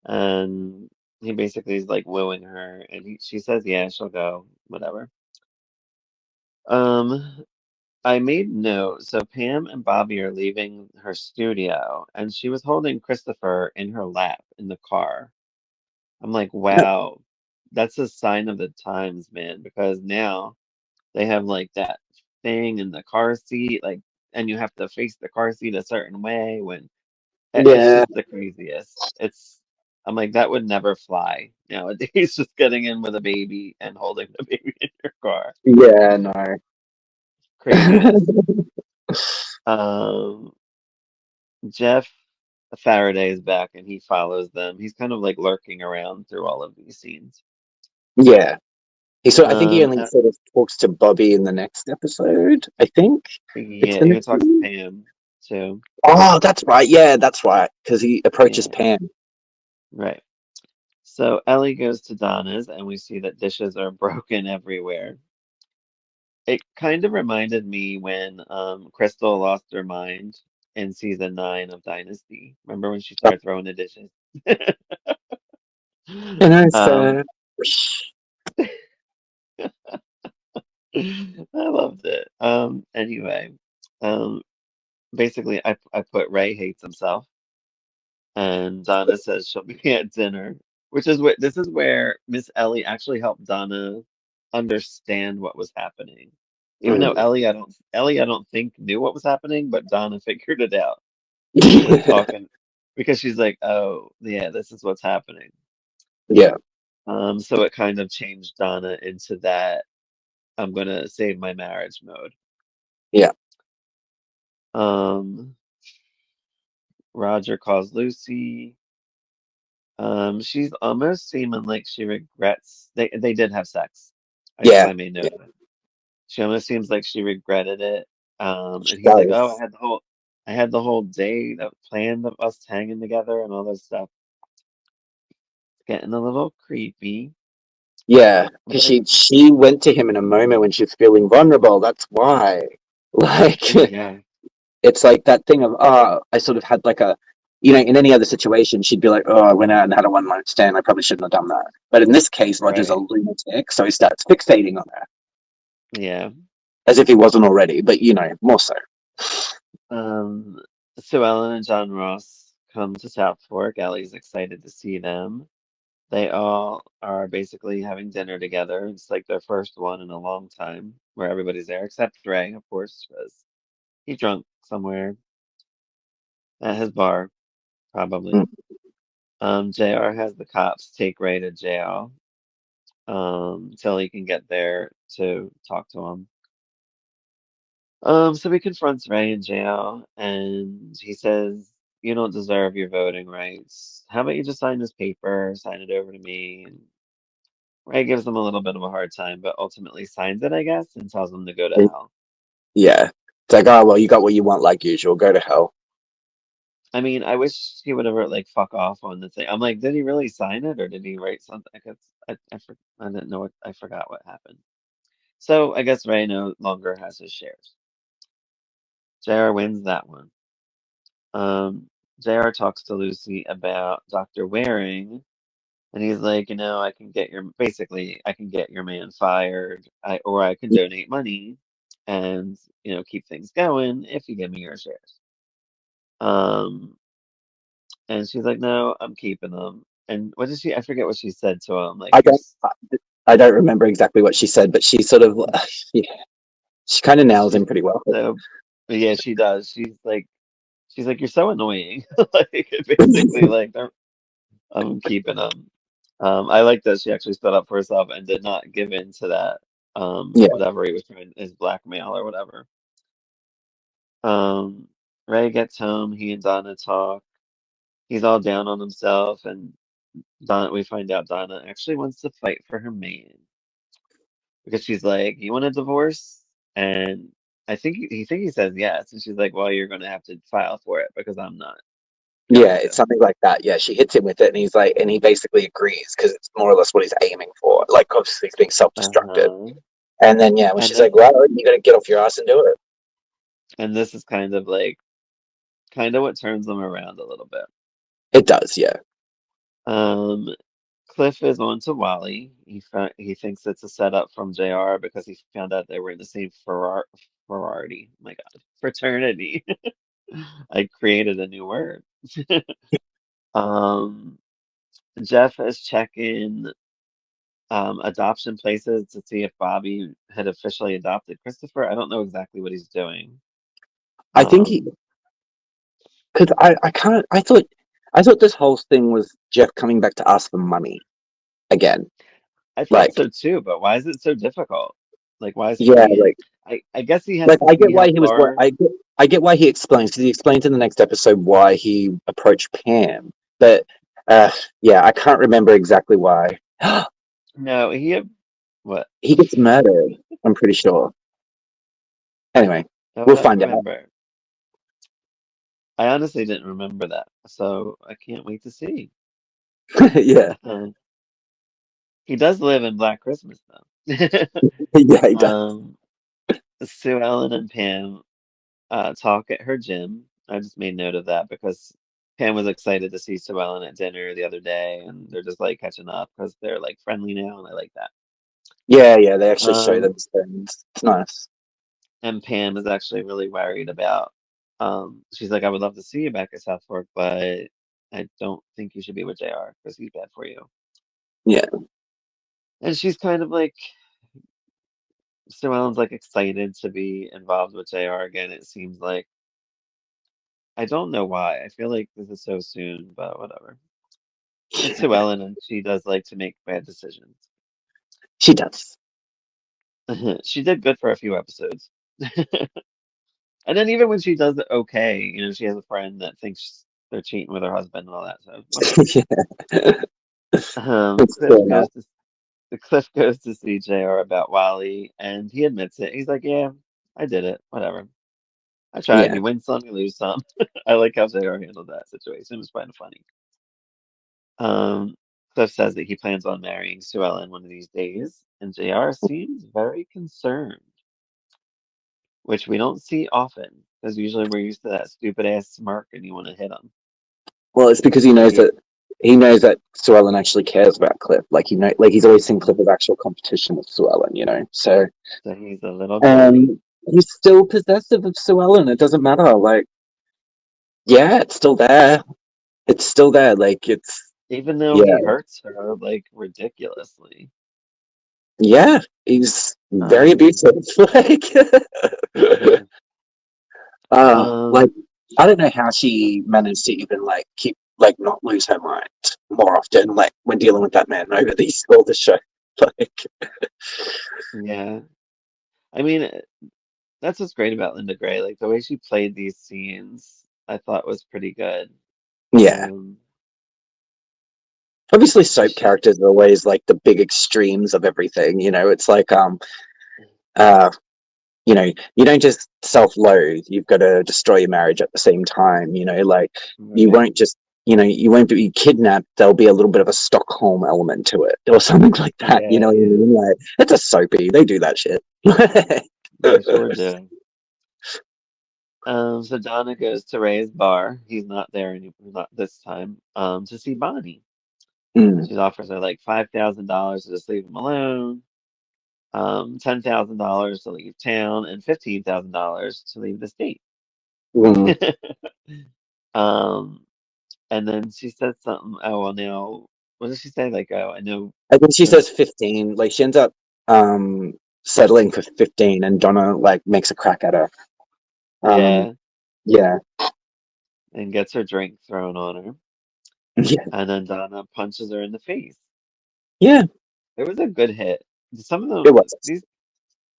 and he basically is like wooing her, and she says, "Yeah, she'll go, whatever." Um, I made note. So Pam and Bobby are leaving her studio, and she was holding Christopher in her lap in the car. I'm like, wow, that's a sign of the times, man, because now they have like that thing in the car seat, like and you have to face the car seat a certain way when it's Yeah, just the craziest. It's I'm like that would never fly nowadays. Just getting in with a baby and holding the baby in your car, yeah, no. craziness. Um, Jeff Faraday is back and he follows them. He's kind of like lurking around through all of these scenes. Yeah. I think he Um, only uh, sort of talks to Bobby in the next episode. I think it's yeah, the even next talks to one. Pam too. Oh, that's right. Yeah, that's right. Because he approaches Yeah, Pam. right. So Ellie goes to Donna's and we see that dishes are broken everywhere. It kind of reminded me when Crystal lost her mind in season 9 of Dynasty. Remember when she started throwing the dishes? And I Um, said, I loved it. Anyway, um, basically, I put Ray hates himself, and Donna says she'll be at dinner, which is what this is where Miss Ellie actually helped Donna understand what was happening. Even though mm. Ellie I don't think knew what was happening, but Donna figured it out. Like talking because she's like, oh yeah, this is what's happening. Yeah, So it kind of changed Donna into that I'm gonna save my marriage mode. yeah, Um, Roger calls Lucy. She's almost seeming like she regrets they did have sex. yeah. I made note of it. She almost seems like she regretted it. She And he's like, oh, does. I had the whole day that planned of us hanging together and all this stuff. Getting a little creepy. Yeah, because But I, she went to him in a moment when she's feeling vulnerable. That's why. Like, yeah, it's like that thing of, oh, I sort of had like a, in any other situation, she'd be like, oh, I went out and had a one night stand. I probably shouldn't have done that. But in this case, Roger's a right. lunatic, so he starts fixating on her Yeah. as if he wasn't already, but more so. Um, Sue Ellen and John Ross come to South Fork. Ellie's excited to see them. They all are basically having dinner together. It's like their first one in a long time where everybody's there, except Ray, of course, because he's drunk somewhere at his bar, Mm, probably. JR has the cops take Ray to jail till he can get there to talk to him. So he confronts Ray in jail and he says, you don't deserve your voting rights. How about you just sign this paper, sign it over to me? And Ray gives him a little bit of a hard time, but ultimately signs it, I guess, and tells him to go to hell. yeah. It's like, oh, well, you got what you want like usual. Go to hell. I mean, I wish he would have wrote like "fuck off" on the thing. I'm like, did he really sign it, or did he write something? I didn't know what I forgot what happened. So I guess Ray no longer has his shares. JR wins that one. Um, JR talks to Lucy about Dr. Waring, and he's like, I can get I can get your man fired, or I can donate money and, keep things going if you give me your shares. Um, and she's like, no, I'm keeping them. And what did I forget what she said to him. Like, I don't, I don't remember exactly what she said, but she sort of, yeah, she kind of nails she's him pretty well. so, yeah, she does. She's like, you're so annoying. Like, basically, like, I'm keeping them. I like that she actually stood up for herself and did not give in to that, Yeah, whatever he was trying, his blackmail or whatever. Um, Ray gets home, he and Donna talk. He's all down on himself, and we find out Donna actually wants to fight for her man because she's like, "You want a divorce?" And he says yes, and she's like, "Well, you're going to have to file for it because I'm not yeah, going it's to." something like that. Yeah, she hits him with it, and he's like, and he basically agrees because it's more or less what he's aiming for. Like, obviously, he's being self-destructive. Uh-huh. And then, yeah, when And she's like, this well, you got to get off your ass and do it. and this is kind of what turns them around a little bit. It does, yeah. Um, Cliff is on to Wally. He thinks it's a setup from JR because he found out they were in the same sorority. My God, fraternity. I created a new word. Um, Jeff is checking adoption places to see if Bobby had officially adopted Christopher. I don't know exactly what he's doing. I think he, Um, because I can't. I thought this whole thing was Jeff coming back to ask for money again. I thought Like, so too, but why is it so difficult? Like, why is he yeah, being? I guess he has like to I get see why how he was. far. I get why he explains because he explains in the next episode why he approached Pam. But uh, yeah, I can't remember exactly why. No, he had what? He gets murdered. I'm pretty sure. Anyway, Oh, we'll I don't find out. remember. I honestly didn't remember that, so I can't wait to see. Yeah, He does live in Black Christmas though. yeah, he does. Um, Sue Ellen and Pam talk at her gym. I just made note of that because Pam was excited to see Sue Ellen at dinner the other day, and they're just like catching up because they're like friendly now, and I like that. Yeah, yeah, they actually show them Um, things. It's nice. and Pam is actually really worried about. She's like, I would love to see you back at South Fork, but I don't think you should be with JR because he's bad for you. Yeah, And she's kind of like, Sue Ellen's like excited to be involved with JR again. It seems like I don't know why. I feel like this is so soon, but whatever. It's Sue Ellen, and she does like to make bad decisions. she does. She did good for a few episodes. And then even when she does it okay, she has a friend that thinks they're cheating with her husband and all that, so whatever. Yeah, it's Cliff fair enough. goes to Cliff goes to see JR about Wally, and he admits it. He's like, "Yeah, I did it. Whatever. I tried. Yeah. You win some, you lose some." I like how JR handled that situation. It was kind of funny. Cliff says that he plans on marrying Sue Ellen one of these days, and JR seems very concerned, which we don't see often, because usually we're used to that stupid ass smirk and you want to hit him. Well, it's because But he, he knows that Sue Ellen actually cares about Cliff. Like he's always seen mhm, Cliff as actual competition with Sue Ellen. So so he's a little girly, he's still possessive of Sue Ellen. It doesn't matter. Like, yeah, it's still there. It's still there. Like it's even though yeah, he hurts her like ridiculously. yeah. He's very Um, abusive. Like, mhm. like um, I don't know how she managed to even like keep like not lose her mind more often. Like when dealing with that man over these all the show. Like, yeah. I mean, that's what's great about Linda Gray. Like the way she played these scenes, I thought was pretty good. yeah. Um, Obviously soap she, characters are always like the big extremes of everything, it's like uh you don't just self-loathe, you've got to destroy your marriage at the same time, like you right. won't just you won't be kidnapped, there'll be a little bit of a Stockholm element to it or something like that, you Yeah, know what I yeah, mean? Like it's a soapy, they do that shit. they sure do. So Donna goes to Ray's bar. He's not there anymore, not this time. To see Bonnie. Mm, She offers her like $5,000 to just leave him alone, $10,000 to leave town, and $15,000 to leave the state. mm. Um, and then she said something. Oh, well, now, what does she say? Like, oh, I know I think she that, says 15, like she ends up um settling for 15 and Donna like makes a crack at her. um yeah, yeah. and gets her drink thrown on her. Yeah, And then Donna punches her in the face. yeah, It was a good hit. Some of it them, was.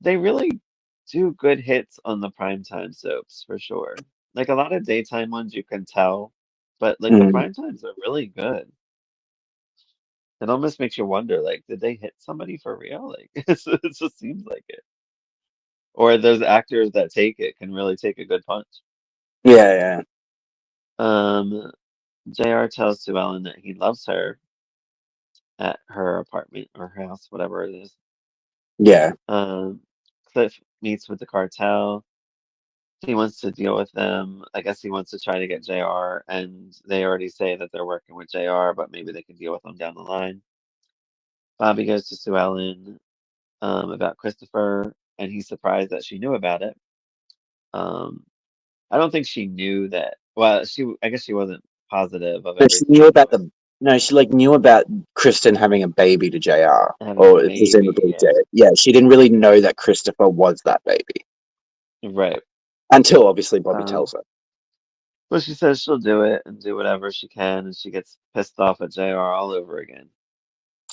they really do good hits on the primetime soaps for sure. Like a lot of daytime ones you can tell, but like the Mm. primetimes are really good. It almost makes you wonder, like, did they hit somebody for real? Like, it just seems like it. Or those actors that take it can really take a good punch. Yeah, yeah, Um, JR tells Sue Ellen that he loves her at her apartment or house, whatever it is. yeah. Um, Cliff meets with the cartel. He wants to deal with them. I guess he wants to try to get JR, and they already say that they're working with JR, but maybe they can deal with him down the line. Bobby goes to Sue Ellen about Christopher, and he's surprised that she knew about it. Um, I don't think she knew that. Well, I guess she wasn't positive of No, she everything knew he about was she like knew about Kristen having a baby to JR, having a or baby. presumably Yeah, dead. Yeah, she didn't really know that Christopher was that baby. right. until obviously Bobby Um, tells her. but she says she'll do it and do whatever she can, and she gets pissed off at JR all over again.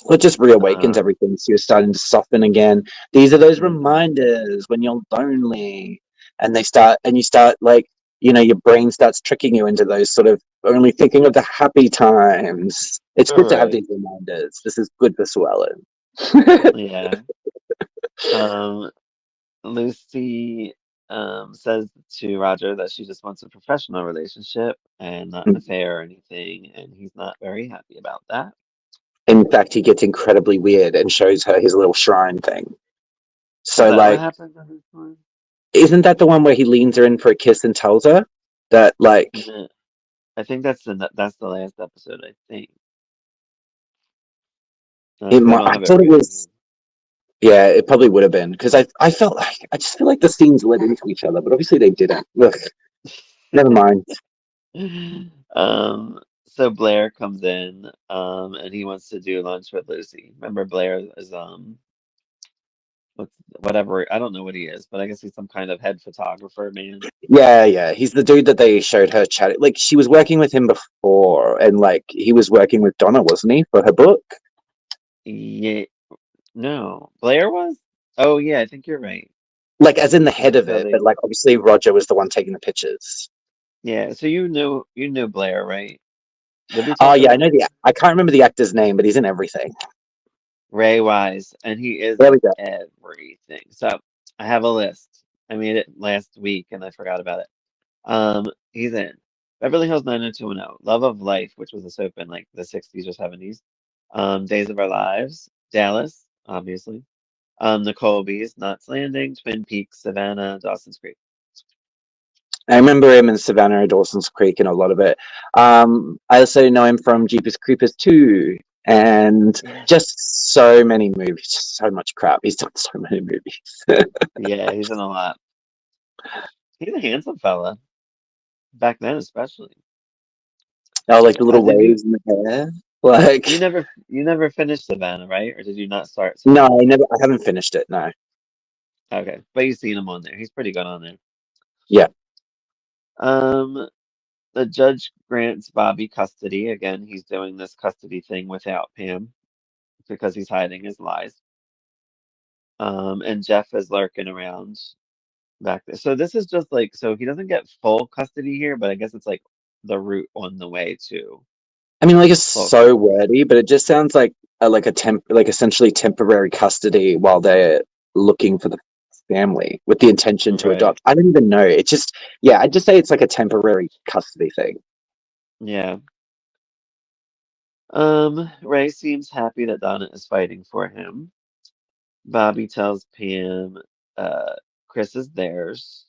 It just reawakens Um, everything. So you're starting to soften again. These are those mhm. reminders when you're lonely, and you start like, your brain starts tricking you into those sort of only thinking of the happy times. It's All good to have right. these reminders. This is good for Sue Ellen. Yeah. Um, Lucy says to Roger that she just wants a professional relationship and not an affair or anything, and he's not very happy about that. In fact, he gets incredibly weird and shows her his little shrine thing. Is So, that what like, happens in this one? isn't that the one where he leans her in for a kiss and tells her that, like, No, I think that's the last episode, I think. Because I don't I have it thought it written was, yeah, it probably would have been because I felt like, I just feel like the scenes led into each other, but obviously they didn't. Ugh, never here. mind. So Blair comes in, and he wants to do lunch with Lucy. Remember, Blair is whatever, I don't know what he is, but I guess he's some kind of head photographer man. Yeah, yeah, he's the dude that they showed her chatting. Like, she was working with him before, and like he was working with Donna, wasn't he, for her book? Yeah, no, Blair was? Oh yeah, I think you're right. Like, as in the head of So it, but they, like obviously Roger was the one taking the pictures. yeah, so you knew Blair, right? Did we Oh talk yeah, I about know him? I can't remember the actor's name, but he's in everything. Ray Wise, and he is There in we go. everything. So I have a list. I made it last week and I forgot about it. He's in Beverly Hills 90210, Love of Life, which was a soap in like the 60s or 70s. Days of Our Lives, Dallas, obviously. The Colbys, Knots Landing, Twin Peaks, Savannah, Dawson's Creek. I remember him in Savannah, Dawson's Creek, and a lot of it. I also know him from Jeepers Creepers 2, and Yeah. just so many movies, just so much crap. He's done so many movies. Yeah, he's in a lot. He's a handsome fella, back then especially. Oh, like the little Did you waves in the hair. Like, you never finished Savannah, right? Or did you not start no, Savannah? I haven't finished it. No, Okay, but you've seen him on there. He's pretty good on there. yeah. Um, the judge grants Bobby custody. Again, he's doing this custody thing without Pam because he's hiding his lies. And Jeff is lurking around back there. So this is just like, so he doesn't get full custody here, but I guess it's like the route on the way to I mean, like, it's full so custody. wordy, but it just sounds like a like essentially temporary custody while they're looking for the family with the intention to Right. adopt. I don't even know. It's just, yeah, I'd just say it's like a temporary custody thing. Yeah. Ray seems happy that Donna is fighting for him. Bobby tells Pam, uh, Chris is theirs.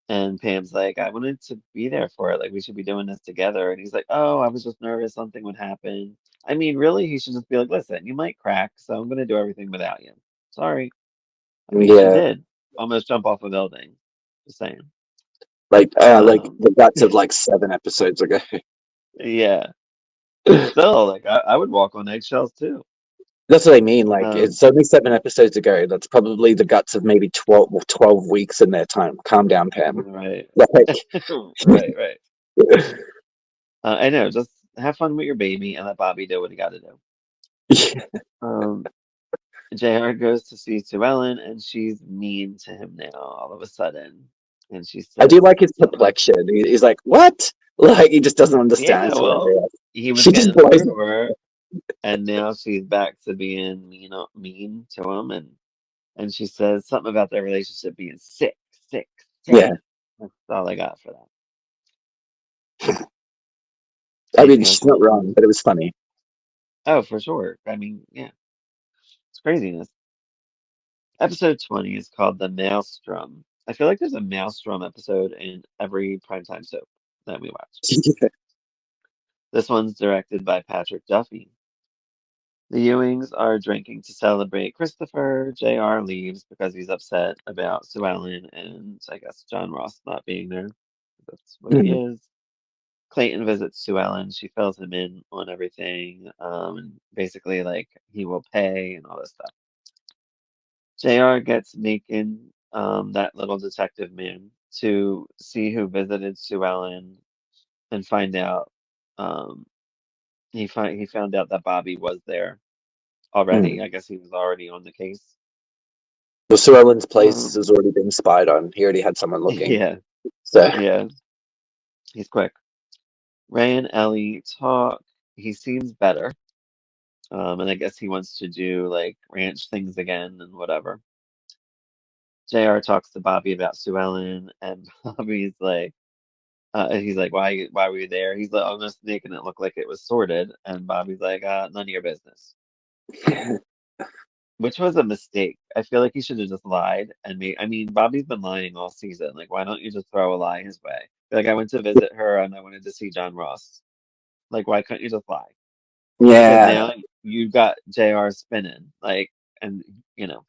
And Pam's like, I wanted to be there for it. Like, we should be doing this together. And he's like, oh, I was just nervous something would happen. I mean, really, he should just be like, listen, you might crack, so I'm going to do everything without you. Sorry. I mean, she Yeah, did almost jump off a building. Just saying. like Um, the guts of like 7 episodes ago. yeah. But still, like, I would walk on eggshells too. That's what I mean. Like, Um, it's only 7 episodes ago. That's probably the guts of maybe 12 weeks in their time. Calm down, Pam. right. Like, Right, right. I know. Just have fun with your baby and let Bobby do what he got to do. Um, JR goes to see Sue Ellen, and she's mean to him now all of a sudden. And she I do says like his something about, complexion. He's like, what? Like, he just doesn't understand. yeah, It's well, hilarious. he was She just getting blows through to it. her, and now she's back to being mean to him, and she says something about their relationship being sick, sick, sick. Yeah. That's all I got for that. I mean, Anything else she's you not want? wrong, but it was funny. Oh, for sure. I mean, yeah, it's craziness. Episode 20 is called The Maelstrom. I feel like there's a Maelstrom episode in every primetime soap that we watch. This one's directed by Patrick Duffy. The Ewings are drinking to celebrate Christopher. JR leaves because he's upset about Sue Ellen and I guess John Ross not being there. That's what he Mhm. is. Clayton visits Sue Ellen. She fills him in on everything. And basically, like, he will pay and all this stuff. JR gets Macon, that little detective man. to see who visited Sue Ellen and find out. Um, he found out that Bobby was there already. Mm. I guess he was already on the case. Well, Sue Ellen's place Um, has already been spied on. He already had someone looking. yeah, So yeah, he's quick. Ray and Ellie talk. He seems better. And I guess he wants to do like ranch things again and whatever. JR talks to Bobby about Sue Ellen, and Bobby's like, he's like, why were you there? He's like, I'm just making it look like it was sorted. And Bobby's like, none of your business, which was a mistake. I feel like he should have just lied and made, I mean, Bobby's been lying all season. Like, why don't you just throw a lie his way? Like, I went to visit her and I wanted to see John Ross. Like, why couldn't you just lie? Because yeah. now you've got JR spinning, like, and you know,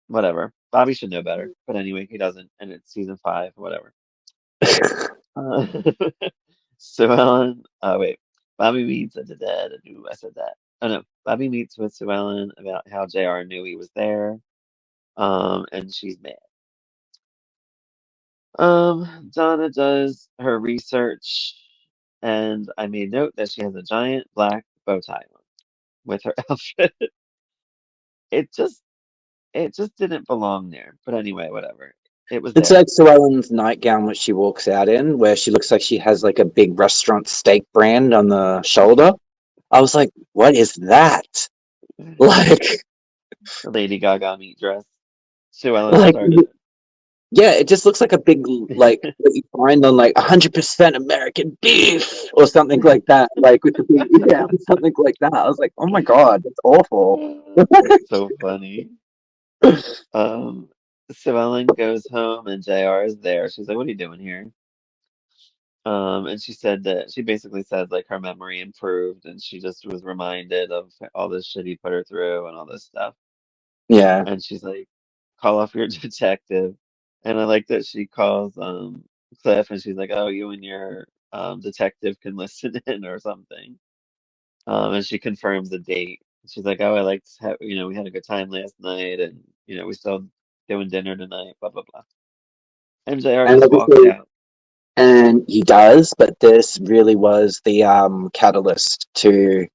whatever. Bobby should know better, but anyway, he doesn't, and it's season 5, whatever. Uh, Sue Ellen, oh wait, Bobby meets I said that. Oh no, Bobby meets with Sue Ellen about how JR knew he was there, and she's mad. Donna does her research, and I made note that she has a giant black bow tie on with her outfit. It just It just didn't belong there. But anyway, whatever. It was It's there. like Sue Ellen's nightgown, which she walks out in, where she looks like she has like a big restaurant steak brand on the shoulder. I was like, what is that? Like, The Lady Gaga meat dress. Sue Ellen like started yeah, it just looks like a big like it. what you find on like 100% American beef or something like that. Like with the big yeah, something like that. I was like, oh my god, that's awful. That's so funny. Um, Sue Ellen goes home and JR is there. She's like, "What are you doing here?" And she said that she basically said like her memory improved and she just was reminded of all this shit he put her through and all this stuff. Yeah, And she's like, call off your detective. And I like that she calls Cliff and she's like, oh, you and your detective can listen in or something. And she confirms the date. She's like, oh, I liked how, we had a good time last night and, we still doing dinner tonight, blah, blah, blah. And JR and just walks obviously, out. and he does, but this really was the catalyst to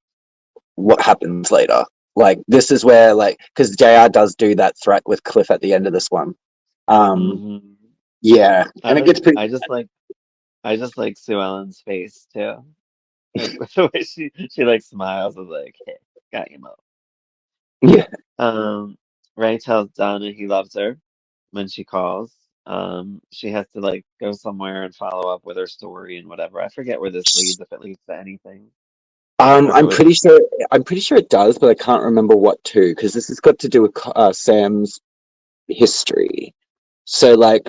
what happens later. Like this is where like because JR does do that threat with Cliff at the end of this one. Um, hmm yeah, and it gets pretty. I just like, Sue Ellen's face too. Like the way she like smiles is like, hey, got you, Mo. Yeah, Ray tells Donna he loves her when she calls. She has to like go somewhere and follow up with her story and whatever. I forget where this leads, if it leads to anything, or if it I'm was. pretty sure. I'm pretty sure it does, but I can't remember what to because this has got to do with Sam's history. So like,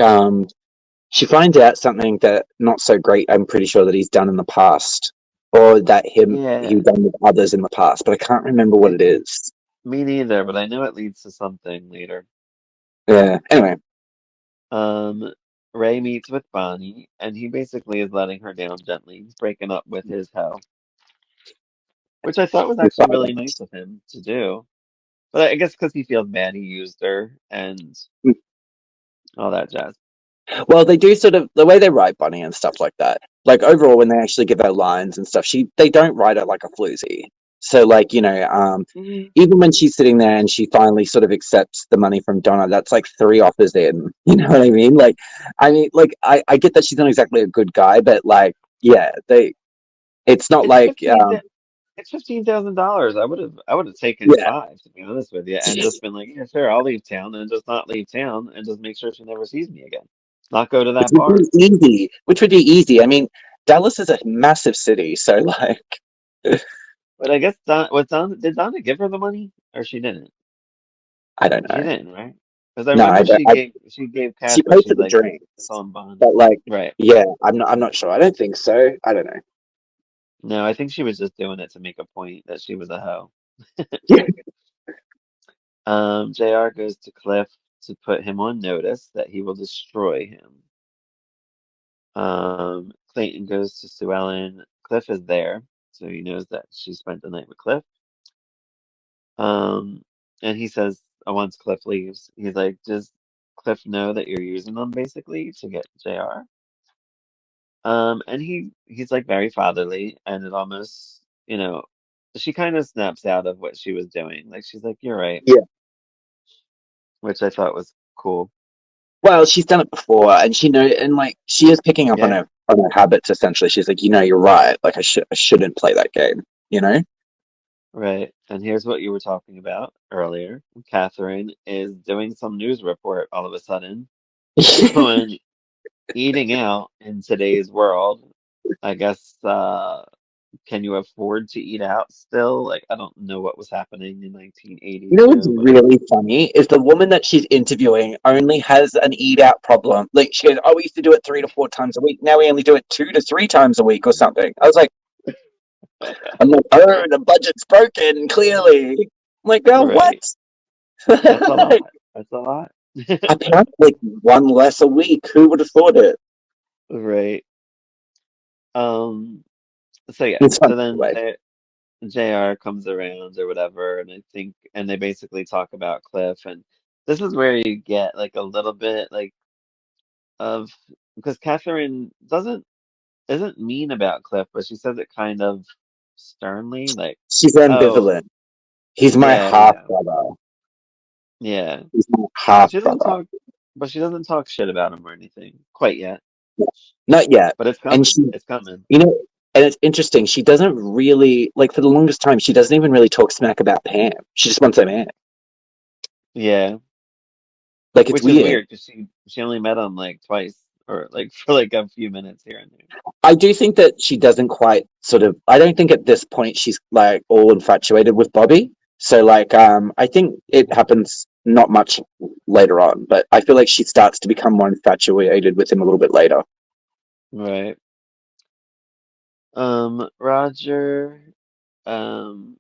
she finds out something that not so great. I'm pretty sure that he's done in the past, or that he Yeah, done with others in the past, but I can't remember what it it is. me neither, but I know it leads to something later. Yeah. Anyway, Um, Ray meets with Bonnie, and he basically is letting her down gently. He's breaking up with his hoe, which I thought was actually really nice of him to do. But I guess because he feels bad he used her and all that jazz. well, they do sort of the way they write Bunny and stuff like that. Like overall, when they actually give her lines and stuff, they don't write her like a floozy. So like Mhm. even when she's sitting there and she finally sort of accepts the money from Donna, that's like 3 offers in. You know what I mean? Like I get that she's not exactly a good guy, but like yeah, it's not It's like 15. It's $15,000. I would have taken yeah, 5 to be honest with you, and just been like, yeah, sure, I'll leave town, and just not leave town, and just make sure she never sees me again. Not go to which that would bar. be easy. Which would be easy. I mean, Dallas is a massive city, so like But I guess did Donna give her the money or she didn't? I don't She know. didn't, right? Because I No, I remember don't. she gave cash, She but paid for she's the like, keep this drinks, on bond. but like, Right. yeah, I'm not sure. I don't think so. I don't know. No, I think she was just doing it to make a point that she was a hoe. Yeah. JR goes to Cliff to put him on notice that he will destroy him. Clayton goes to Sue Ellen. Cliff is there, so he knows that she spent the night with Cliff. Um, and he says, once Cliff leaves, he's like, just Cliff know that you're using them basically to get JR. And he's like very fatherly, and it almost, she kind of snaps out of what she was doing. Like she's like, "You're right," Yeah. which I thought was cool. Well, she's done it before, and she know, and like she is picking up Yeah, on her habits. Essentially, she's like, you're right. Like I shouldn't play that game. You know. right. And here's what you were talking about earlier. Catherine is doing some news report all of a sudden on eating out in today's world. I guess can you afford to eat out still? Like I don't know what was happening in You know what's 1982, but really funny is the woman that she's interviewing only has an eat out problem. Like she goes, "Oh, we used to do it 3 to 4 times a week. Now we only do it 2 to 3 times a week or something." I was like, "I'm like, oh, the budget's broken. Clearly." I'm like, "Girl, what?" right. That's a lot. That's a lot. Apparently, like one less a week. Who would have thought it? Right. Um, so yeah, In some so then way. JR comes around or whatever, and I think, and they basically talk about Cliff, and this is where you get like a little bit like of, because Catherine isn't mean about Cliff, but she says it kind of sternly, like, She's oh, ambivalent. He's my yeah, half yeah, brother. yeah. He's my But half she doesn't brother. talk, but she doesn't talk shit about him or anything quite yet. Not yet. But it's And coming. she, It's coming. you know, and it's interesting. She doesn't really like for the longest time. She doesn't even really talk smack about Pam. She just wants a man. Yeah. Like it's Which is weird. weird because she only met him like twice or like for like a few minutes here and there. I do think that she doesn't quite sort of. I don't think at this point she's like all infatuated with Bobby. So like, I think it happens not much later on, but I feel like she starts to become more infatuated with him a little bit later. Right. Roger, um,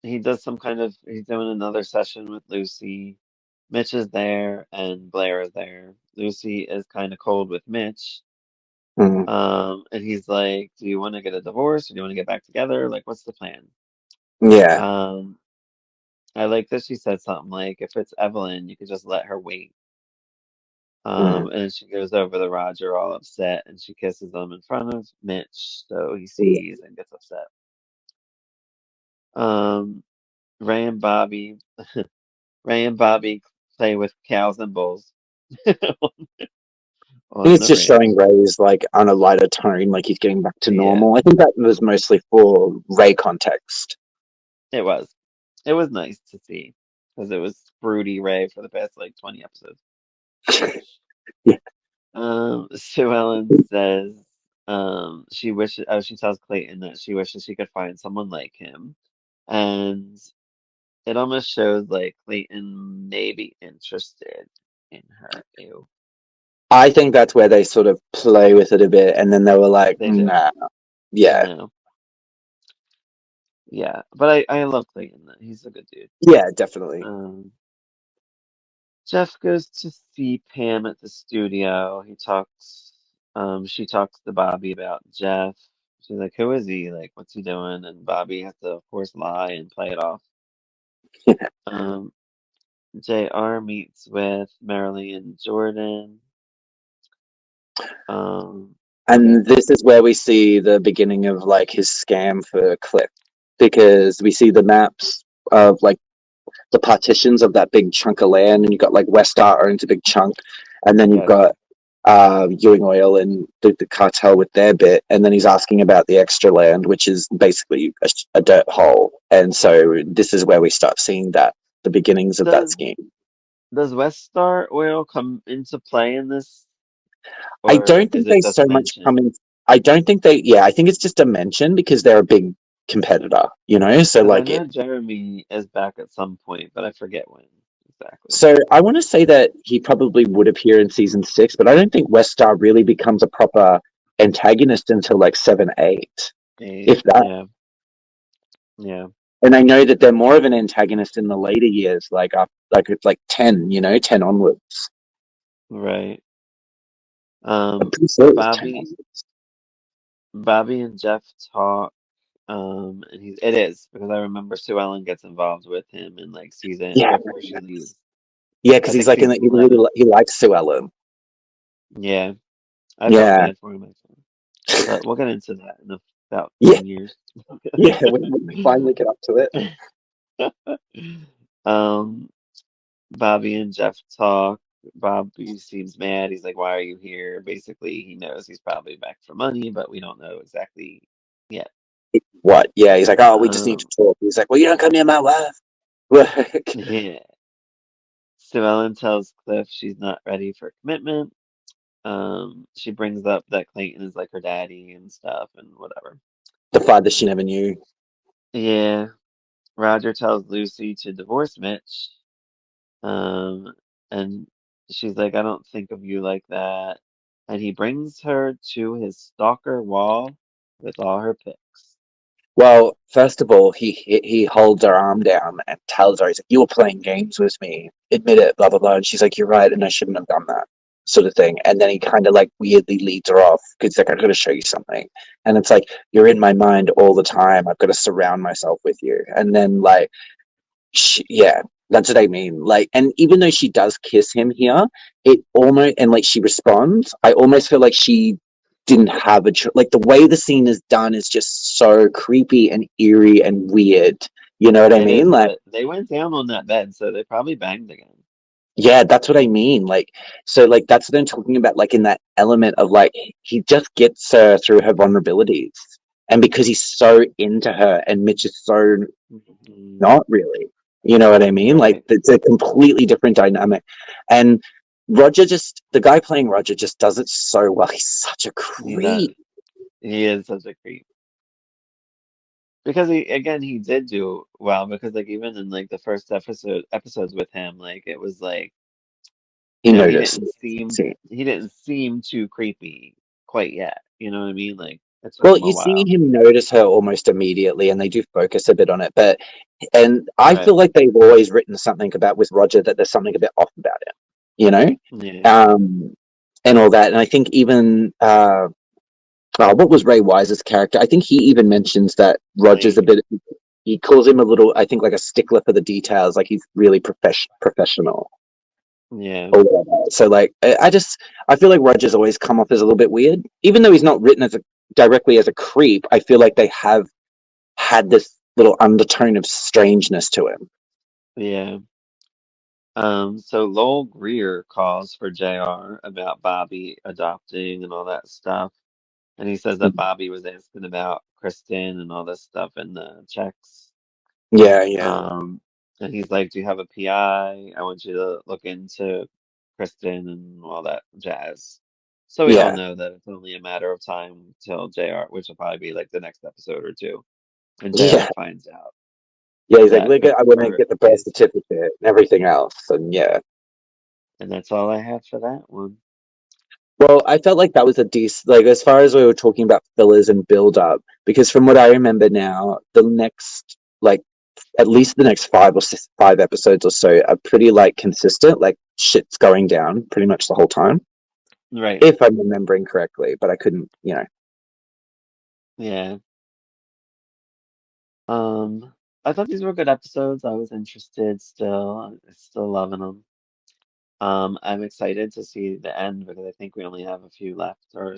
he does some kind of he's doing another session with Lucy. Mitch is there and Blair is there. Lucy is kind of cold with Mitch. Mm, And he's like, "Do you want to get a divorce or do you want to get back together? Like, what's the plan?" yeah. Um, I like that she said something like, "If it's Evelyn, you could just let her wait." Mm, And then she goes over to Roger all upset and she kisses him in front of Mitch, so he sees and gets upset. Um, Ray and Bobby, Ray and Bobby play with cows and bulls I think on it's the just showing ranch. Ray's like on a lighter tone, like he's getting back to Yeah, normal. I think that was mostly for Ray context. it was. It was nice to see because it was broody Ray for the past like 20 episodes. Yeah. Sue Ellen says she tells Clayton that she wishes she could find someone like him. And it almost shows like Clayton may be interested in her. Ew. I think that's where they sort of play with it a bit, and then they were like, They do. "Nah, yeah, No. Yeah. But I love Clayton. He's a good dude. yeah, definitely." Um, Jeff goes to see Pam at the studio. She talks to Bobby about Jeff. She's like, who is he? Like, what's he doing? And Bobby has to, of course, lie and play it off. Um, JR meets with Marilyn and Jordan. Okay. And this is where we see the beginning of like his scam for Cliff, because we see the maps of like the partitions of that big chunk of land, and you've got like Westar owns a big chunk, and then you've Yes. got Ewing Oil and the cartel with their bit, and then he's asking about the extra land, which is basically a dirt hole. And so this is where we start seeing that the beginnings of that Does scheme. does West Star Oil come into play in this, I or don't is think it they just so much come mentioned? in. I don't think they. Yeah, I think it's just a mention because they're a big competitor. So Because I like know Jeremy is back at some point, but I forget when exactly. So I want to say that he probably would appear in season 6, but I don't think Westar really becomes a proper antagonist until like 7, 8, if that. Yeah, yeah, And I know that they're more of an antagonist in the later years, like up, like it's like 10, 10 onwards. right. I'm pretty sure it was 10 Bobby, onwards. Bobby and Jeff talk. And it is because I remember Sue Ellen gets involved with him in like season Yeah, before she leaves. Yeah, because I he's think like in season the, 11. he likes Sue Ellen. Yeah, I felt Yeah, bad for him actually, but we'll get into that in about yeah, 10 years. yeah. When we finally get up to it, Um, Bobby and Jeff talk. Bobby seems mad. He's like, "Why are you here?" Basically, he knows he's probably back for money, but we don't know exactly yet. what? Yeah, he's like, oh, we just need to Um, talk. He's like, well, you don't come near my wife. Like, yeah. Sue Ellen tells Cliff she's not ready for commitment. She brings up that Clayton is like her daddy and stuff and whatever. the father she never knew. Yeah. Roger tells Lucy to divorce Mitch. Um, and she's like, I don't think of you like that. And he brings her to his stalker wall with all her pics. Well, first of all, he holds her arm down and tells her, he's like, you were playing games with me. Admit it, blah blah blah. And she's like, you're right, and I shouldn't have done that, sort of thing. And then he kind of like weirdly leads her off because like, I'm going to show you something. And it's like, you're in my mind all the time. I've got to surround myself with you. And then like yeah, that's what I mean. Like, and even though she does kiss him here, it almost, and like she responds, I almost feel like she didn't have like the way the scene is done is just so creepy and eerie and weird. You know what I It mean? is, Like, but they went down on that bed, so they probably banged again. yeah, that's what I mean. Like, so like that's what I'm talking about. Like in that element of like he just gets her through her vulnerabilities, and because he's so into her, and Mitch is so Mhm. not really. You know what I mean? Like Right. it's a completely different dynamic. And Roger just the guy playing Roger just does it so well. He's such a He creep. does. He is such a creep. Because he again he did do well because like even in like the first episodes with him, like it was like, He he noticed. didn't seem See. too creepy quite yet. You know what I mean? Like it took Well, him a you see while. him notice her almost immediately, and they do focus a bit on it. But and I Right. feel like they've always written something about with Roger that there's something a bit off about him, you know, Yeah. um, and all that. And I think even what was Ray Wise's character? I think he even mentions that Roger's a Blake. bit. He calls him a little, I think, like a stickler for the details. Like he's really professional. Yeah. Or whatever. So, like, I feel like Roger's always come off as a little bit weird, even though he's not written as a directly as a creep. I feel like they have had this little undertone of strangeness to him. Yeah. So Lowell Greer calls for JR about Bobby adopting and all that stuff. And he says that Bobby was asking about Kristen and all this stuff in the checks. Yeah, yeah, Um, and he's like, "Do you have a PI? I want you to look into Kristen and all that jazz." So we all yeah, know that it's only a matter of time till JR, which will probably be like the next episode or two, and yeah, JR finds out yeah. He's like, that look, I want to Christopher get the birth is her. certificate and everything else, and yeah. And that's all I have for that one. Well, I felt like that was a decent, like as far as we were talking about fillers and build up, because from what I remember now, the next like at least the next 5 episodes or so are pretty like consistent, like shit's going down pretty much the whole time, Right. if I'm remembering correctly. But I couldn't, you know. Yeah. I thought these were good episodes. I was interested still. I'm still loving them. I'm excited to see the end because I think we only have a few left, or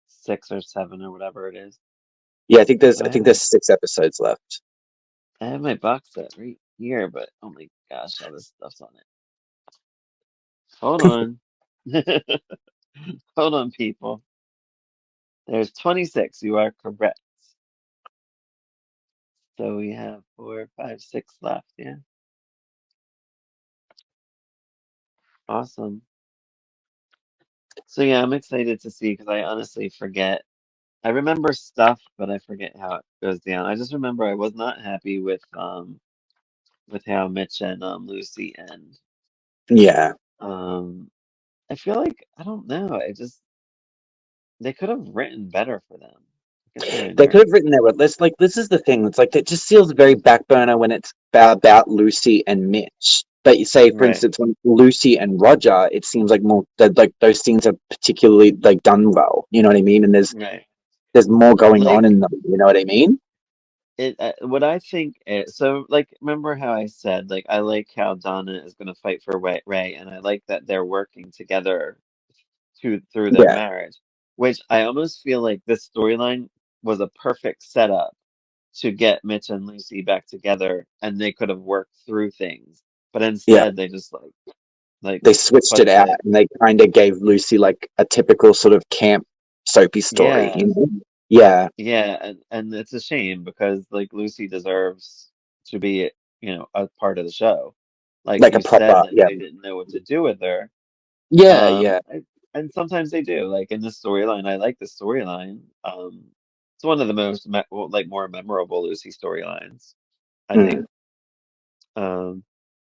6 or 7 or whatever it is. Yeah, So I think there's 6 episodes left. I have my box set right here, but oh my gosh, all this stuff's on it. Hold on. Hold on, people. There's 26. You are correct. So we have 4, 5, 6 left. Yeah. Awesome. So yeah, I'm excited to see because I honestly forget. I remember stuff, but I forget how it goes down. I just remember I was not happy with how Mitch and Lucy end. Yeah, Um, I feel like I don't know. I just they could have written better for them. It gets on my they could have nerves. written there. But this, like, this is the thing. It's like it just feels very back burner when it's about Lucy and Mitch. But you say, for Right, instance, when Lucy and Roger, it seems like more that like those scenes are particularly like done well. You know what I mean? And right. there's more going on Like in them. You know what I mean? what I think is, so like remember how I said like I like how Donna is going to fight for Ray, and I like that they're working together through their Yeah, marriage, which I almost feel like this storyline was a perfect setup to get Mitch and Lucy back together, and they could have worked through things, but yeah. instead they just like They switched put it out the and they kind of gave Lucy like a typical sort of camp soapy story. yeah You know? Yeah, yeah, and it's a shame because like Lucy deserves to be a part of the show. Like like a you said, proper. like Yeah, they didn't know what to do with her. yeah, yeah. And sometimes they do. Like in this storyline, I like the storyline. It's one of the most like more memorable Lucy storylines, I Mm. think. Um,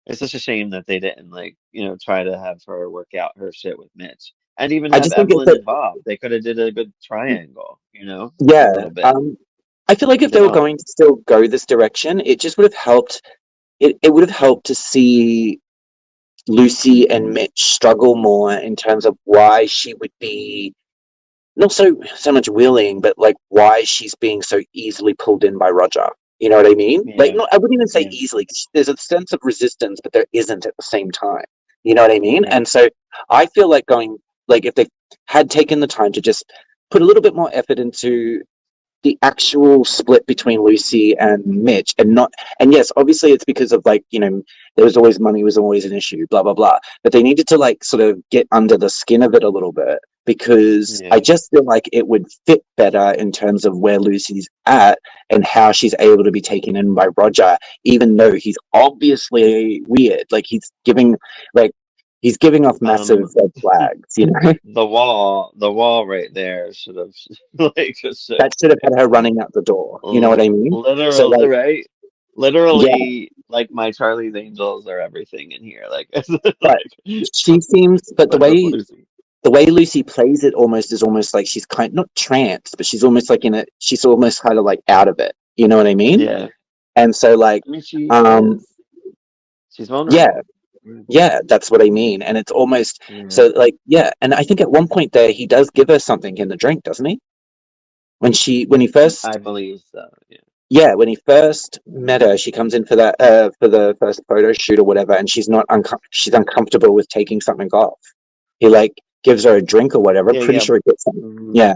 it's such a shame that they didn't like, try to have her work out her shit with Mitch, and even I have just think it's Evelyn a involved. They could have did a good triangle, a yeah. little bit. I feel like if They they were don't. going to still go this direction, it just would have helped. It would have helped to see Lucy and Mitch struggle more in terms of why she would be not so much willing, but like why she's being so easily pulled in by Roger. You know what I mean? Like, Yeah, not I wouldn't even say yeah, easily. 'Cause there's a sense of resistance, but there isn't at the same time. You know what I mean? right. And so I feel like going like if they had taken the time to just put a little bit more effort into the actual split between Lucy and Mitch, and not, and yes, obviously it's because of like, there was always money was always an issue, blah blah blah. But they needed to like sort of get under the skin of it a little bit because I Yeah. just feel like it would fit better in terms of where Lucy's at and how she's able to be taken in by Roger, even though he's obviously weird. Like he's giving off massive Um, red flags, the wall right there should have like just that should have had her running out the door. You know what I mean? So literal, like, right? yeah, Literally, like my Charlie's Angels are everything in here. Like, but she seems, but but with Lucy. the way Lucy plays it almost is almost like she's kind not trance, but she's almost like in it. She's almost kind of like out of it. You know what I mean? Yeah, And so like, I mean she um, is. She's yeah, vulnerable. yeah, that's what I mean. And it's almost Yeah, so like, yeah. And I think at one point there, he does give her something in the drink, doesn't he? When he first I believe so. Yeah, yeah, when he first met her, she comes in for the first photo shoot or whatever, and she's uncomfortable with taking something off. He like gives her a drink or whatever. yeah, Pretty yeah. sure he gets something. Mhm. Yeah.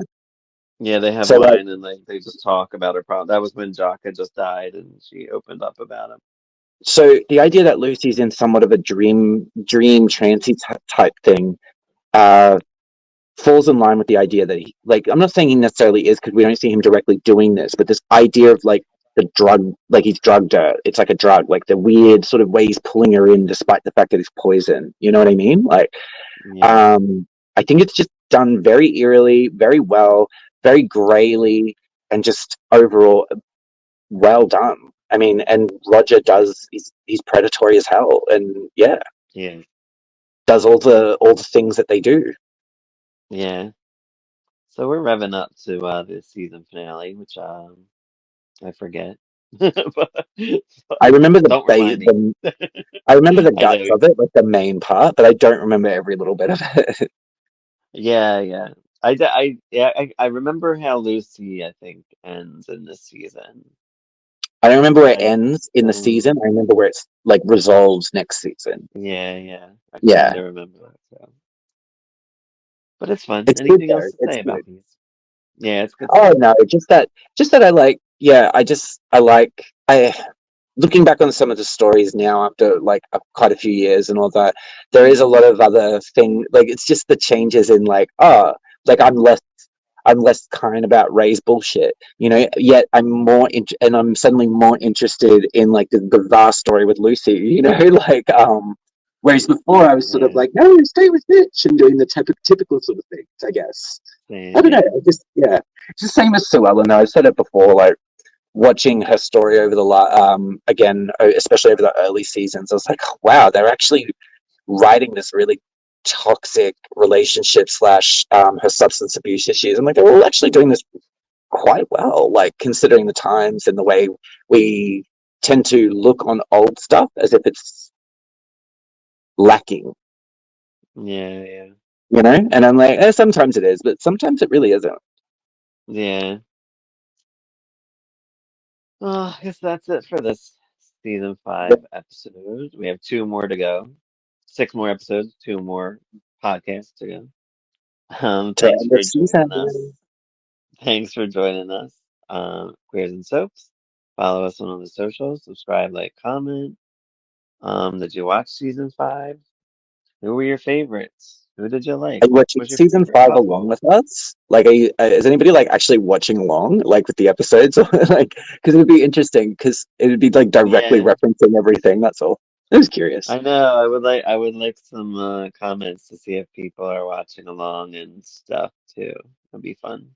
Yeah, they have So like, wine and like they just talk about her problem. That was when Jock had just died, and she opened up about him. so the idea that Lucy's in somewhat of a dream trancy type thing uh falls in line with the idea that he, like, I'm not saying he necessarily is because we don't see him directly doing this, but this idea of like the drug, like he's drugged her. It's like a drug, like the weird sort of way he's pulling her in despite the fact that it's poison. You know what I mean? Like, Yeah, um, I think it's just done very eerily, very well, very grayly, and just overall well done. I mean, and Roger does, he's predatory as hell, and yeah, yeah, does all the things that they do. yeah. So we're revving up to the season finale, which I forget. But I remember don't remind me. I remember the I know. guts of it, like the main part, but I don't remember every little bit of it. Yeah, yeah. Yeah, I remember how Lucy, I think, ends in this season. I don't remember where it I ends in the don't. season. I remember where it's like resolves next season. Yeah, yeah. I kind Yeah, of remember that. So, but it's fun. it's good Anything though. else to It's say good. about these? Yeah, it's good Oh stuff. no, just that I like. Yeah, I like. I looking back on some of the stories now after like quite a few years and all that. There is a lot of other thing. Like it's just the changes in like like I'm less kind about Ray's bullshit, Yet and I'm suddenly more interested in like the vast story with Lucy, like Whereas before I was sort of Yeah, like, no, stay with Mitch and doing the typical sort of things, I guess. I same. don't know. Yeah, I just yeah, it's the same as Sue Ellen. Though I've said it before, like watching her story over again, especially over the early seasons. I was like, wow, they're actually writing this really toxic relationship slash her substance abuse issues. I'm like, they're all actually doing this quite well, like considering the times and the way we tend to look on old stuff as if it's lacking, yeah, yeah, And I'm like, sometimes it is, but sometimes it really isn't. yeah. I guess that's it for this season Yep. 5 episode. We have two more to go. 6 more episodes, two more podcasts to go. To Thanks end the for joining season. us. Thanks for joining us. Queers and Soaps. Follow us on all the socials. Subscribe, like, comment. Did you watch season 5? Who were your favorites? Who did you like? Are you watching Who's your season favorite 5 along couple? with us? Like, is anybody like actually watching along, like with the episodes, like because it would be interesting because it would be like directly Yeah, referencing everything. That's all. I was curious. I know. I would like some comments to see if people are watching along and stuff too. It'd be fun.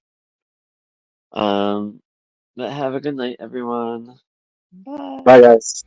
Um, but have a good night, everyone. Bye, Bye. guys.